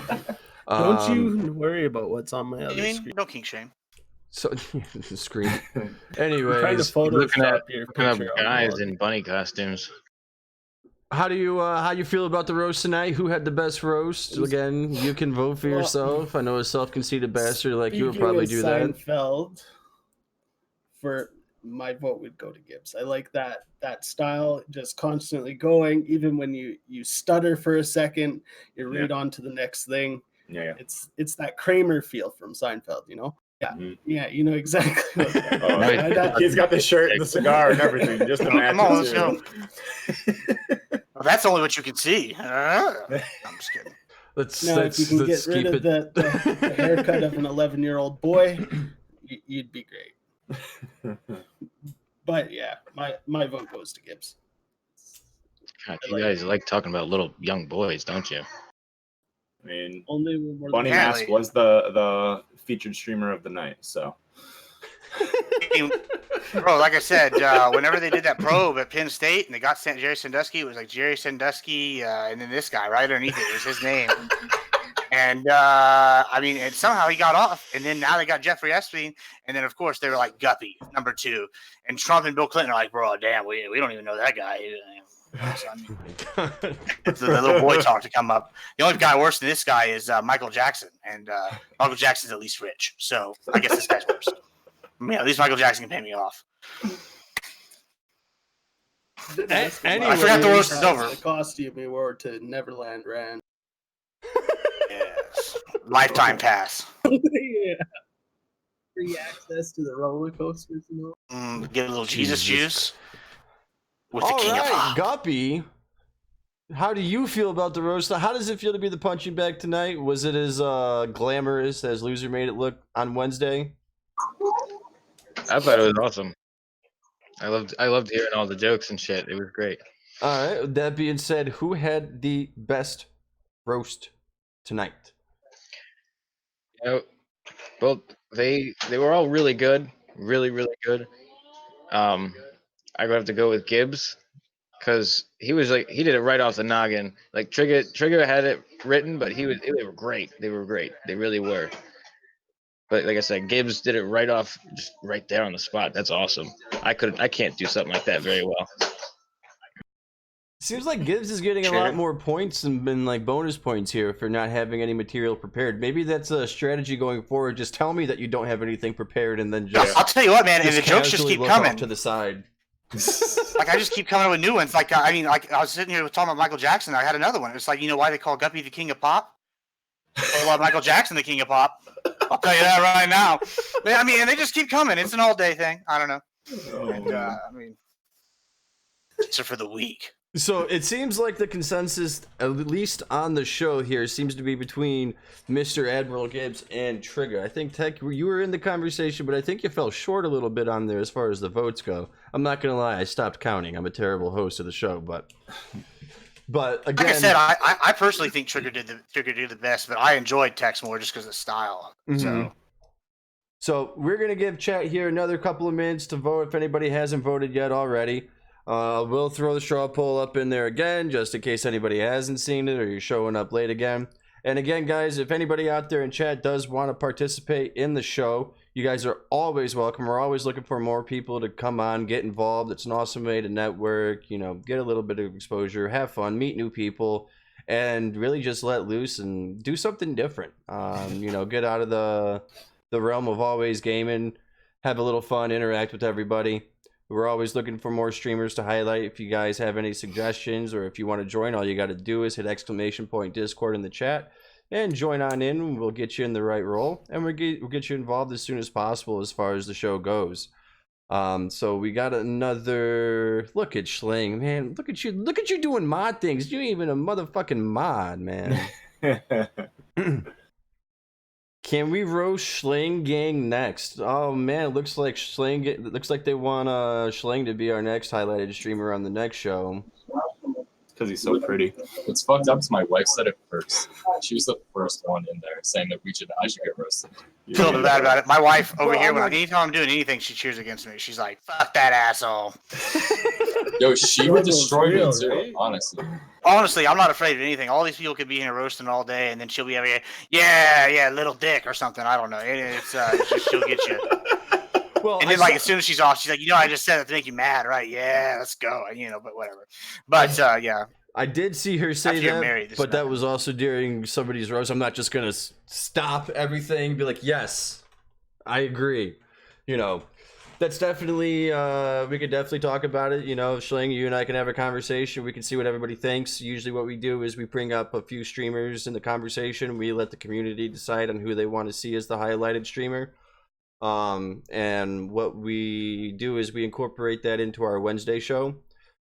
Don't you worry about what's on my I other mean, screen. no king shame. So the screen. I'm trying to Anyways, Looking Photoshop at your looking up picture. on guys the in bunny costumes. how you feel about the roast tonight? Who had the best roast? Again, you can vote for Well, yourself. I know a self-conceited bastard like you would Speaking probably of do that. Seinfeld, for my vote would go to Gibbs. I like that style, just constantly going. Even when you stutter for a second, you read on to the next thing. Yeah. It's that Kramer feel from Seinfeld, you know? Yeah, Mhm. yeah, you know exactly. What Oh, I- he's got the shirt and the cigar and everything. Just to match Come on, it, let's too. Well, that's only what you can see. I'm just kidding. Let's Now, if you can get rid of the haircut of an 11-year-old boy, you'd be great. But yeah, my vote goes to Gibbs. God, you guys like talking about little young boys, don't you? I mean, Only when we're Bunny Apparently. Mask was the featured streamer of the night, so. Bro, like I said, whenever they did that probe at Penn State and they got Jerry Sandusky, it was like Jerry Sandusky and then this guy right underneath it was his name. And I mean, and somehow he got off. And then now they got Jeffrey Epstein. And then, of course, they were like Guppy, number 2. And Trump and Bill Clinton are like, bro, damn, we don't even know that guy. So, I mean, the little boy talk to come up. The only guy worse than this guy is Michael Jackson. And Michael Jackson's at least rich. So I guess this guy's worse. I mean, at least Michael Jackson can pay me off. Anyway, I forgot the roast is over. The costume we wore to Neverland Ran. Yes. Lifetime pass. Yeah. Free access to the roller coasters and all. Get a little Jesus juice with the all king of right, pop. Guppy. How do you feel about the roast? How does it feel to be the punching bag tonight? Was it as glamorous as LouZir made it look on Wednesday? I thought it was awesome. I loved hearing all the jokes and shit. It was great. All right. With that being said, who had the best roast tonight? You know, well, they were all really good, really good. I would have to go with Gibbs because he did it right off the noggin. Like Triiggah had it written, but they were great. They were great. They really were. But like I said, Gibbs did it right off, just right there on the spot. That's awesome. I can't do something like that very well. Seems like Gibbs is getting a lot more points and like bonus points here for not having any material prepared. Maybe that's a strategy going forward. Just tell me that you don't have anything prepared, and then just I'll tell you what, man, and the jokes just casually keep look off coming. to the side. Like I just keep coming up with new ones. Like I mean, like I was sitting here talking about Michael Jackson. I had another one. It's like, you know why they call Guppy the king of pop? They love Michael Jackson the king of pop. I'll tell you that right now. I mean, and they just keep coming. It's an all day thing. I don't know. And I mean, it's for the weak. So it seems like the consensus, at least on the show here, seems to be between Mr. Admiral Gibbs and Triiggah. I think, Tech, you were in the conversation, but I think you fell short a little bit on there as far as the votes go. I'm not going to lie, I stopped counting. I'm a terrible host of the show, but again... Like I said, I personally think Triiggah did the best, but I enjoyed Tech's more just because of style. So we're going to give chat here another couple of minutes to vote if anybody hasn't voted yet already. We'll throw the straw poll up in there again, just in case anybody hasn't seen it or you're showing up late again. And again, guys, if anybody out there in chat does want to participate in the show, you guys are always welcome. We're always looking for more people to come on, get involved. It's an awesome way to network, get a little bit of exposure, have fun, meet new people, and really just let loose and do something different. Get out of the realm of always gaming, have a little fun, interact with everybody. We're always looking for more streamers to highlight. If you guys have any suggestions or if you want to join, all you got to do is hit !Discord in the chat and join on in. We'll get you in the right role and we'll get you involved as soon as possible as far as the show goes. So we got another look at Schling, man. Look at you doing mod things. You ain't even a motherfucking mod, man. Can we roast SchlengGang next? Oh man, it looks like they want Schling to be our next highlighted streamer on the next show. Because he's so pretty. It's fucked up. My wife said it first. She was the first one in there saying that I should get roasted. Feel bad about it. My wife over here, anytime I'm doing anything, she cheers against me. She's like, "Fuck that asshole." Yo, she would destroy me too. Honestly. Honestly, I'm not afraid of anything. All these people could be here roasting all day, and then she'll be over here, yeah, little dick or something. I don't know. It's just, she'll get you. Well, and then as soon as she's off, she's like, I just said that to make you mad, right? Yeah, let's go. But whatever. But yeah. I did see her say that, but that was also during somebody's roast. I'm not just gonna stop everything, be like, yes, I agree. That's definitely we could definitely talk about it. Schling, you and I can have a conversation. We can see what everybody thinks. Usually, what we do is we bring up a few streamers in the conversation. We let the community decide on who they want to see as the highlighted streamer. And what we do is we incorporate that into our Wednesday show.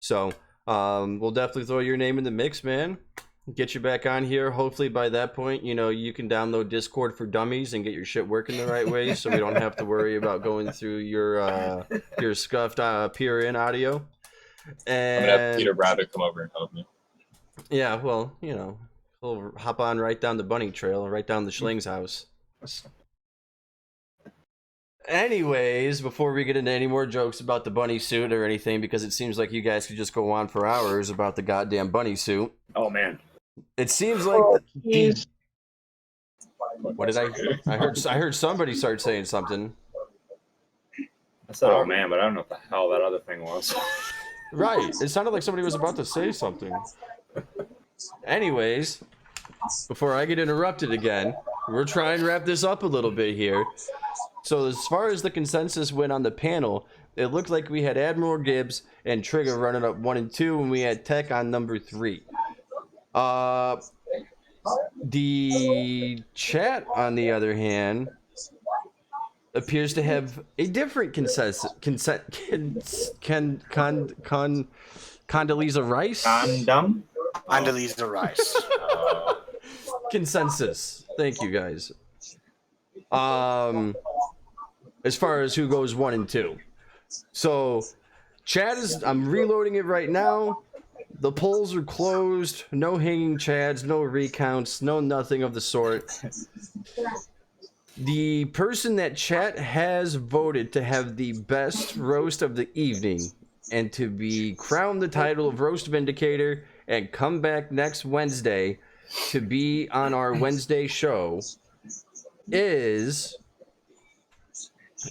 So we'll definitely throw your name in the mix, man. Get you back on here. Hopefully by that point, you can download Discord for Dummies and get your shit working the right way, so we don't have to worry about going through your scuffed peer-in audio. And I'm gonna have Peter Rabbit come over and help me. Yeah, well, we'll hop on right down the bunny trail, right down the Schling's house. Anyways, before we get into any more jokes about the bunny suit or anything, because it seems like you guys could just go on for hours about the goddamn bunny suit. Oh man, it seems like what did I heard somebody start saying something. I said, "Oh man," but I don't know what the hell that other thing was. Right, it sounded like somebody was about to say something. Anyways, before I get interrupted again, we're trying to wrap this up a little bit here. So as far as the consensus went on the panel, it looked like we had Admiral Gibbs and Triiggah running up 1 and 2, and we had Tech on number 3. The chat, on the other hand, appears to have a different consensus. Condoleezza Rice? Condoleezza Rice. Consensus. Thank you, guys. As far as who goes 1 and 2. So, chat I'm reloading it right now. The polls are closed. No hanging chads, no recounts, no nothing of the sort. The person that chat has voted to have the best roast of the evening and to be crowned the title of Roast Vindicator and come back next Wednesday to be on our Wednesday show is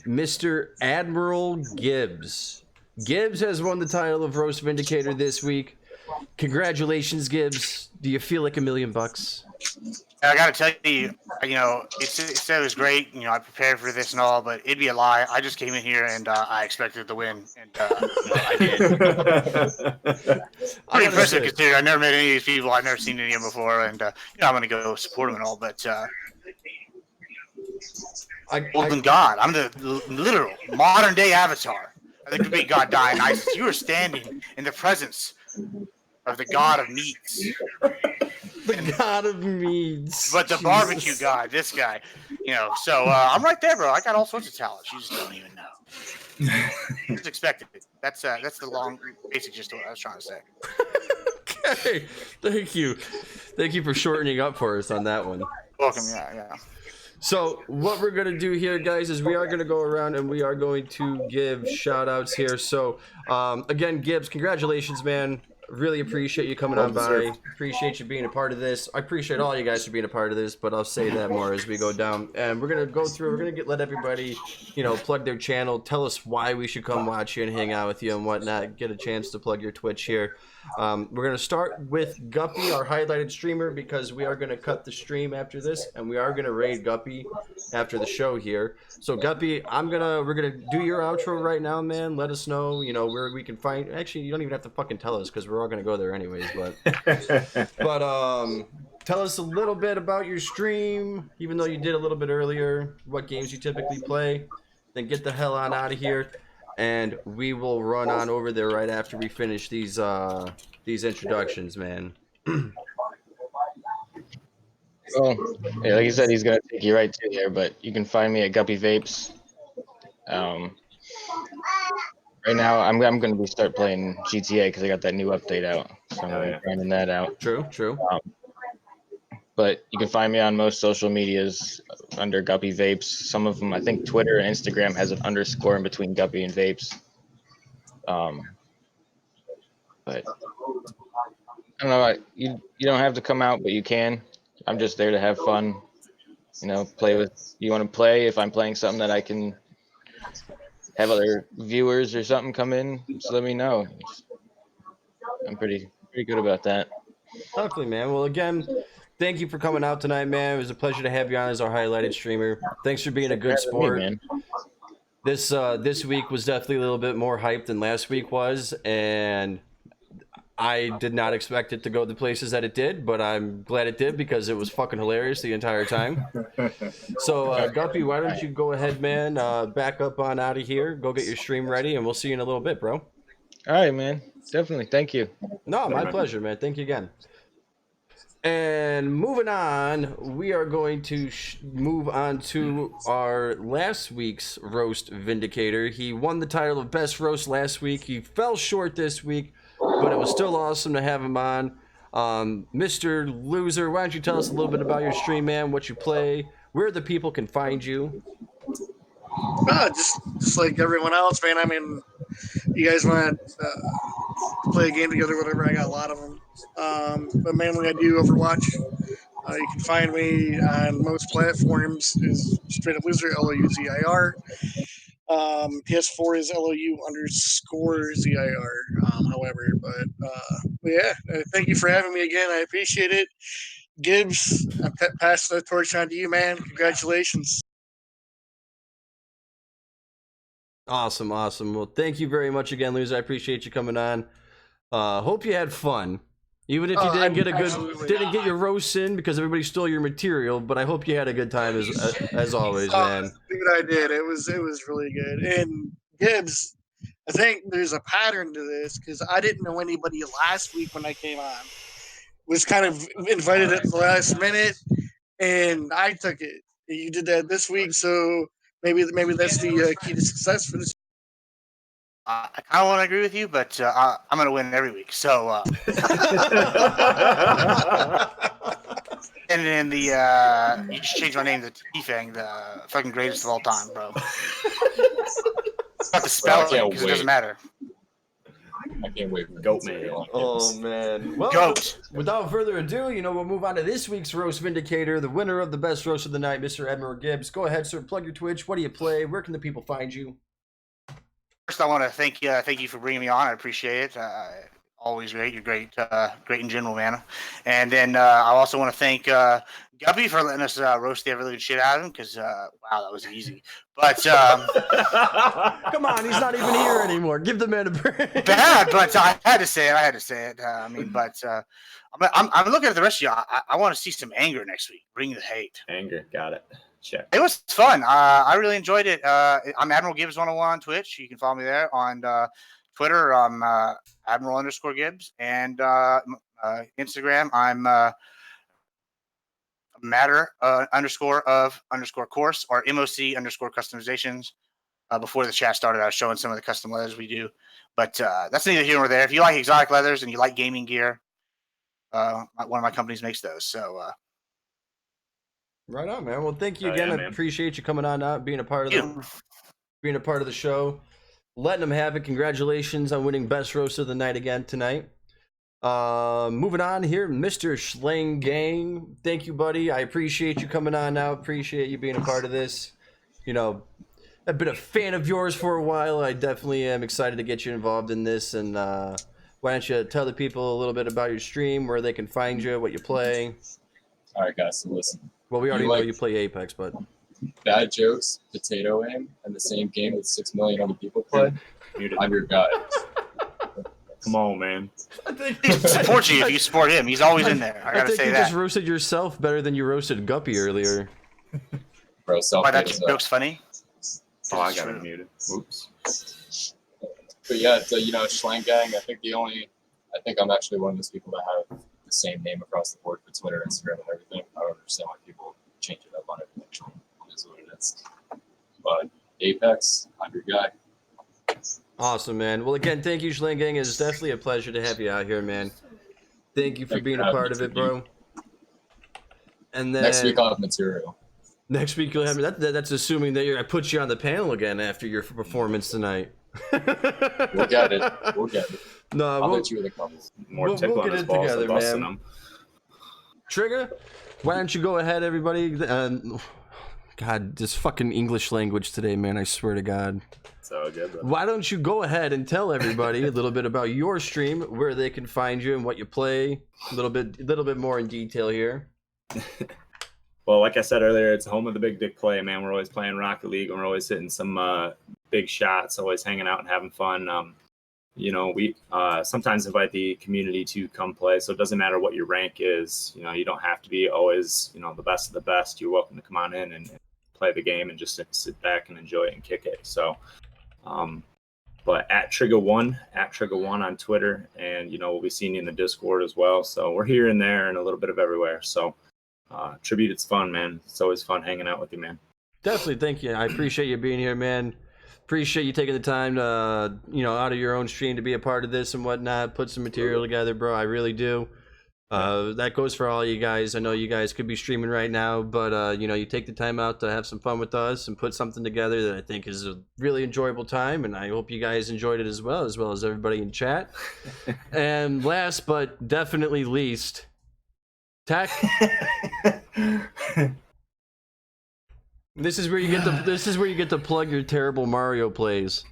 Mr. Admiral Gibbs. Gibbs has won the title of Roast Vindicator this week. Congratulations, Gibbs. Do you feel like $1 million? I gotta tell you, it said it was great. I prepared for this and all, but it'd be a lie. I just came in here and I expected to win, and I did. Pretty impressive considering I never met any of these people. I've never seen any of them before, and I'm gonna go support them and all. But than God, I'm the literal modern day avatar. I think the God dying ISIS. You are standing in the presence of the God of meats. The God of meats. But the barbecue God, this guy, So I'm right there, bro. I got all sorts of talents. You just don't even know. Just expected it. That's the long, basic gist of what I was trying to say. Okay, thank you for shortening up for us on that one. Welcome, yeah. So what we're gonna do here, guys, is we are gonna go around and we are going to give shout outs here. So again, Gibbs, congratulations, man. Really appreciate you coming on by. Appreciate you being a part of this. I appreciate all you guys for being a part of this, but I'll say that more as we go down. And we're gonna go through. We're gonna let everybody, plug their channel. Tell us why we should come watch you and hang out with you and whatnot. Get a chance to plug your Twitch here. We're gonna start with Guppy, our highlighted streamer, because we are gonna cut the stream after this, and we are gonna raid Guppy after the show here. So Guppy, we're gonna do your outro right now, man. Let us know, where we can find. Actually, you don't even have to fucking tell us because we're all gonna go there anyways. But tell us a little bit about your stream, even though you did a little bit earlier. What games you typically play? Then get the hell on out of here. and we will run on over there right after we finish these introductions, man. Well, yeah, like you said, he's gonna take you right to there, but you can find me at Guppyvapes. Right now, I'm gonna be start playing GTA because I got that new update out, so I'm gonna be grinding that out. True. But you can find me on most social medias under Guppyvapes. Some of them, I think Twitter and Instagram has an underscore in between Guppy and Vapes. But I don't know. You don't have to come out, but you can. I'm just there to have fun. You know, play with. You want to play? If I'm playing something that I can have other viewers or something come in, just let me know. I'm pretty good about that. Definitely, man. Well, again, thank you for coming out tonight, man. It was a pleasure to have you on as our highlighted streamer. Thanks for being a good sport. Me, man. This week was definitely a little bit more hype than last week was, and I did not expect it to go the places that it did, but I'm glad it did because it was fucking hilarious the entire time. So, Guppy, why don't you go ahead, man, back up on out of here, go get your stream ready, and we'll see you in a little bit, bro. All right, man. Definitely. Thank you. No, my pleasure, man. Thank you again. And moving on, we are going to move on to our last week's roast vindicator. He won the title of best roast last week. He fell short this week, but it was still awesome to have him on. Mr. LouZir, why don't you tell us a little bit about your stream, man, what you play, where the people can find you? Just like everyone else, man. I mean, you guys want to play a game together, whatever. I got a lot of them. But mainly I do Overwatch. You can find me on most platforms is straight up LouZir, LOUZIR. PS4 is LOU_ZIR, however. But yeah, thank you for having me again. I appreciate it. Gibbs, I'm passing the torch on to you, man. Congratulations. Awesome. Well, thank you very much again, LouZir. I appreciate you coming on. Hope you had fun. Even if you didn't get your roast in because everybody stole your material, but I hope you had a good time as always, man. Dude, I did. It was really good. And Gibbs, I think there's a pattern to this because I didn't know anybody last week when I came on. Was kind of invited at the last minute, and I took it. You did that this week, so maybe that's the key to success for this. I kind of want to agree with you, but I'm going to win every week. So, and then you just changed my name to T-Fang, the fucking greatest of all time, bro. Not the spelling, because it doesn't matter. I can't wait for Goat man. Oh, man. Well, Goat. Without further ado, we'll move on to this week's roast vindicator, the winner of the best roast of the night, Mr. Edmund Gibbs. Go ahead, sir. Plug your Twitch. What do you play? Where can the people find you? First, I want to thank you for bringing me on. I appreciate it. Always great. You're great in general, man. And then I also want to thank Guppy for letting us roast the ever-living shit out of him because, wow, that was easy. But come on, he's not even here anymore. Give the man a break. Bad, but I had to say it. I'm looking at the rest of you. I want to see some anger next week. Bring the hate. Anger. Got it. Check. It was fun. I really enjoyed it. I'm Admiral Gibbs 101 on Twitch. You can follow me there. On Twitter, I'm Admiral_Gibbs. And Instagram, I'm matter_of_course or MOC_customizations. Before the chat started, I was showing some of the custom leathers we do. But that's neither here nor there. If you like exotic leathers and you like gaming gear, one of my companies makes those. So right on, man. Well, thank you again. I appreciate you coming on out, being a part of the show, letting them have it. Congratulations on winning best roast of the night again tonight. Moving on here, Mr. SchlengGang. Thank you, buddy. I appreciate you coming on out. Appreciate you being a part of this. I've been a fan of yours for a while. I definitely am excited to get you involved in this. And why don't you tell the people a little bit about your stream, where they can find you, what you play? All right, guys. So listen. Well, we already know you play Apex, but bad jokes, potato aim, and the same game that 6 million other people play. I'm your guy. Come on, man. he supports you if you support him. He's always in there. I gotta say that. I think you just roasted yourself better than you roasted Guppy earlier. Bro, why, that joke's funny? Oh, I It's got true. it muted. Oops. But yeah, so, you know, SchlengGang, I think I'm actually one of those people that have the same name across the board for Twitter, Instagram, and everything. I don't understand why people change it up on everything. It is what it is. But Apex, I'm your guy. Awesome, man. Well, again, thank you, SchlengGang. It's definitely a pleasure to have you out here, man. Thank you for Thank you being for a having part me, of it, Triiggah. bro. And then Next week I'll have material. next week you'll have me. That's assuming that I put you on the panel again after your performance tonight. We'll get it. We'll get it. No, I'll we'll, hit you with a couple. More We'll tickling get his it balls together, than busting man. them. Triiggah, why don't you go ahead, everybody? God, this fucking English language today, man. I swear to God. So good. Bro. Why don't you go ahead and tell everybody a little bit about your stream, where they can find you and what you play, a little bit more in detail here. Well, like I said earlier, it's home of the big dick play, man. We're always playing Rocket League, and we're always hitting some big shots, always hanging out and having fun. You know, we sometimes invite the community to come play, so it doesn't matter what your rank is. You know, you don't have to be always, you know, the best of the best. You're welcome to come on in and play the game and just sit back and enjoy it and kick it. So, but at Triiggah1 on Twitter, and, you know, we'll be seeing you in the Discord as well. So we're here and there and a little bit of everywhere. So Tribute, it's fun, man. It's always fun hanging out with you, man. Definitely, thank you. I appreciate you being here, man. Appreciate you taking the time to, you know, out of your own stream to be a part of this and whatnot, put some material together, bro. I really do. That goes for all you guys. I know you guys could be streaming right now, but you know, you take the time out to have some fun with us and put something together that I think is a really enjoyable time, and I hope you guys enjoyed it as well as everybody in chat. And last but definitely least, Tech. This is where you get to plug your terrible Mario plays.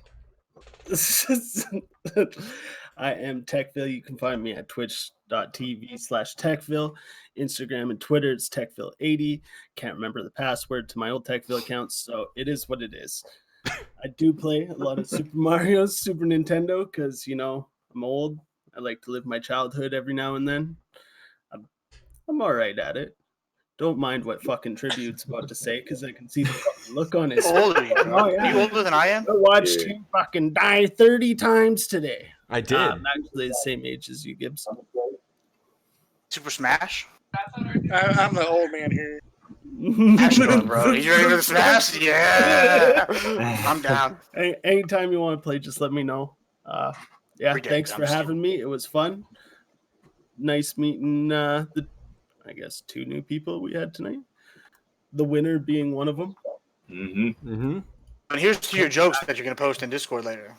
I am TechVille. You can find me at twitch.tv/TechVille. Instagram and Twitter, it's TechVille80. Can't remember the password to my old TechVille account, so it is what it is. I do play a lot of Super Mario, Super Nintendo, because, you know, I'm old. I like to live my childhood every now and then. I'm all right at it. Don't mind what fucking Tribute's about to say, because I can see the fucking look on his How old are you, bro? Oh, yeah. Are you older than I am? I watched you fucking die 30 times today. I did. I'm actually the same age as you, Gibbs. Super Smash? I'm the old man here. Smash going, bro. You ready for the Smash? Yeah! I'm down. Anytime you want to play, just let me know. Yeah, Every day, thanks I'm for just having me. It was fun. Nice meeting I guess 2 new people we had tonight. The winner being one of them. And here's to your jokes that you're going to post in Discord later.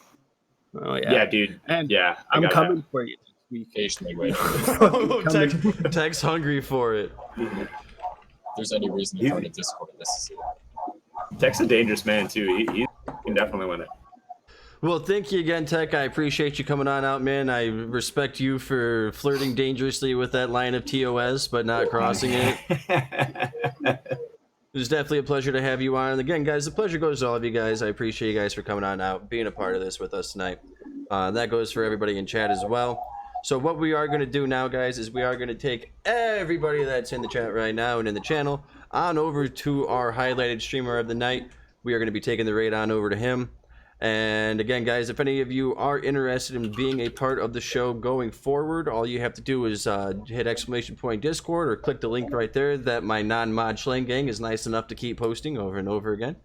Oh, yeah. Yeah, dude. And yeah, I'm coming for you this week. Occasionally, wait. Tech's hungry for it. If there's any reason to turn to Discord, this is it. Tech's a dangerous man, too. He can definitely win it. Well, thank you again, Tech. I appreciate you coming on out, man. I respect you for flirting dangerously with that line of TOS, but not crossing it. It was definitely a pleasure to have you on. And again, guys, the pleasure goes to all of you guys. I appreciate you guys for coming on out, being a part of this with us tonight. That goes for everybody in chat as well. So what we are going to do now, guys, is we are going to take everybody that's in the chat right now and in the channel on over to our highlighted streamer of the night. We are going to be taking the raid on over to him. And again, guys, if any of you are interested in being a part of the show going forward, all you have to do is hit ! Discord or click the link right there that my non-mod SchlengGang is nice enough to keep posting over and over again.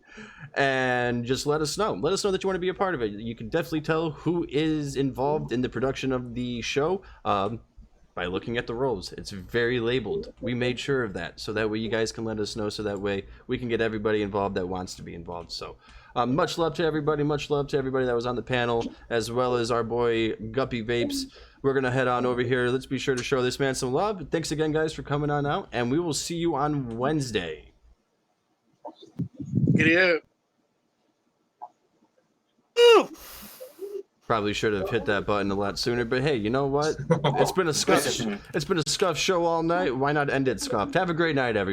And just let us know. Let us know that you want to be a part of it. You can definitely tell who is involved in the production of the show by looking at the roles. It's very labeled. We made sure of that, so that way you guys can let us know, so that way we can get everybody involved that wants to be involved. So much love to everybody. Much love to everybody that was on the panel, as well as our boy Guppyvapes. We're going to head on over here. Let's be sure to show this man some love. Thanks again, guys, for coming on out, and we will see you on Wednesday. Giddy up. Probably should have hit that button a lot sooner, but hey, you know what? It's been a scuffed show all night. Why not end it scuffed? Have a great night, everybody.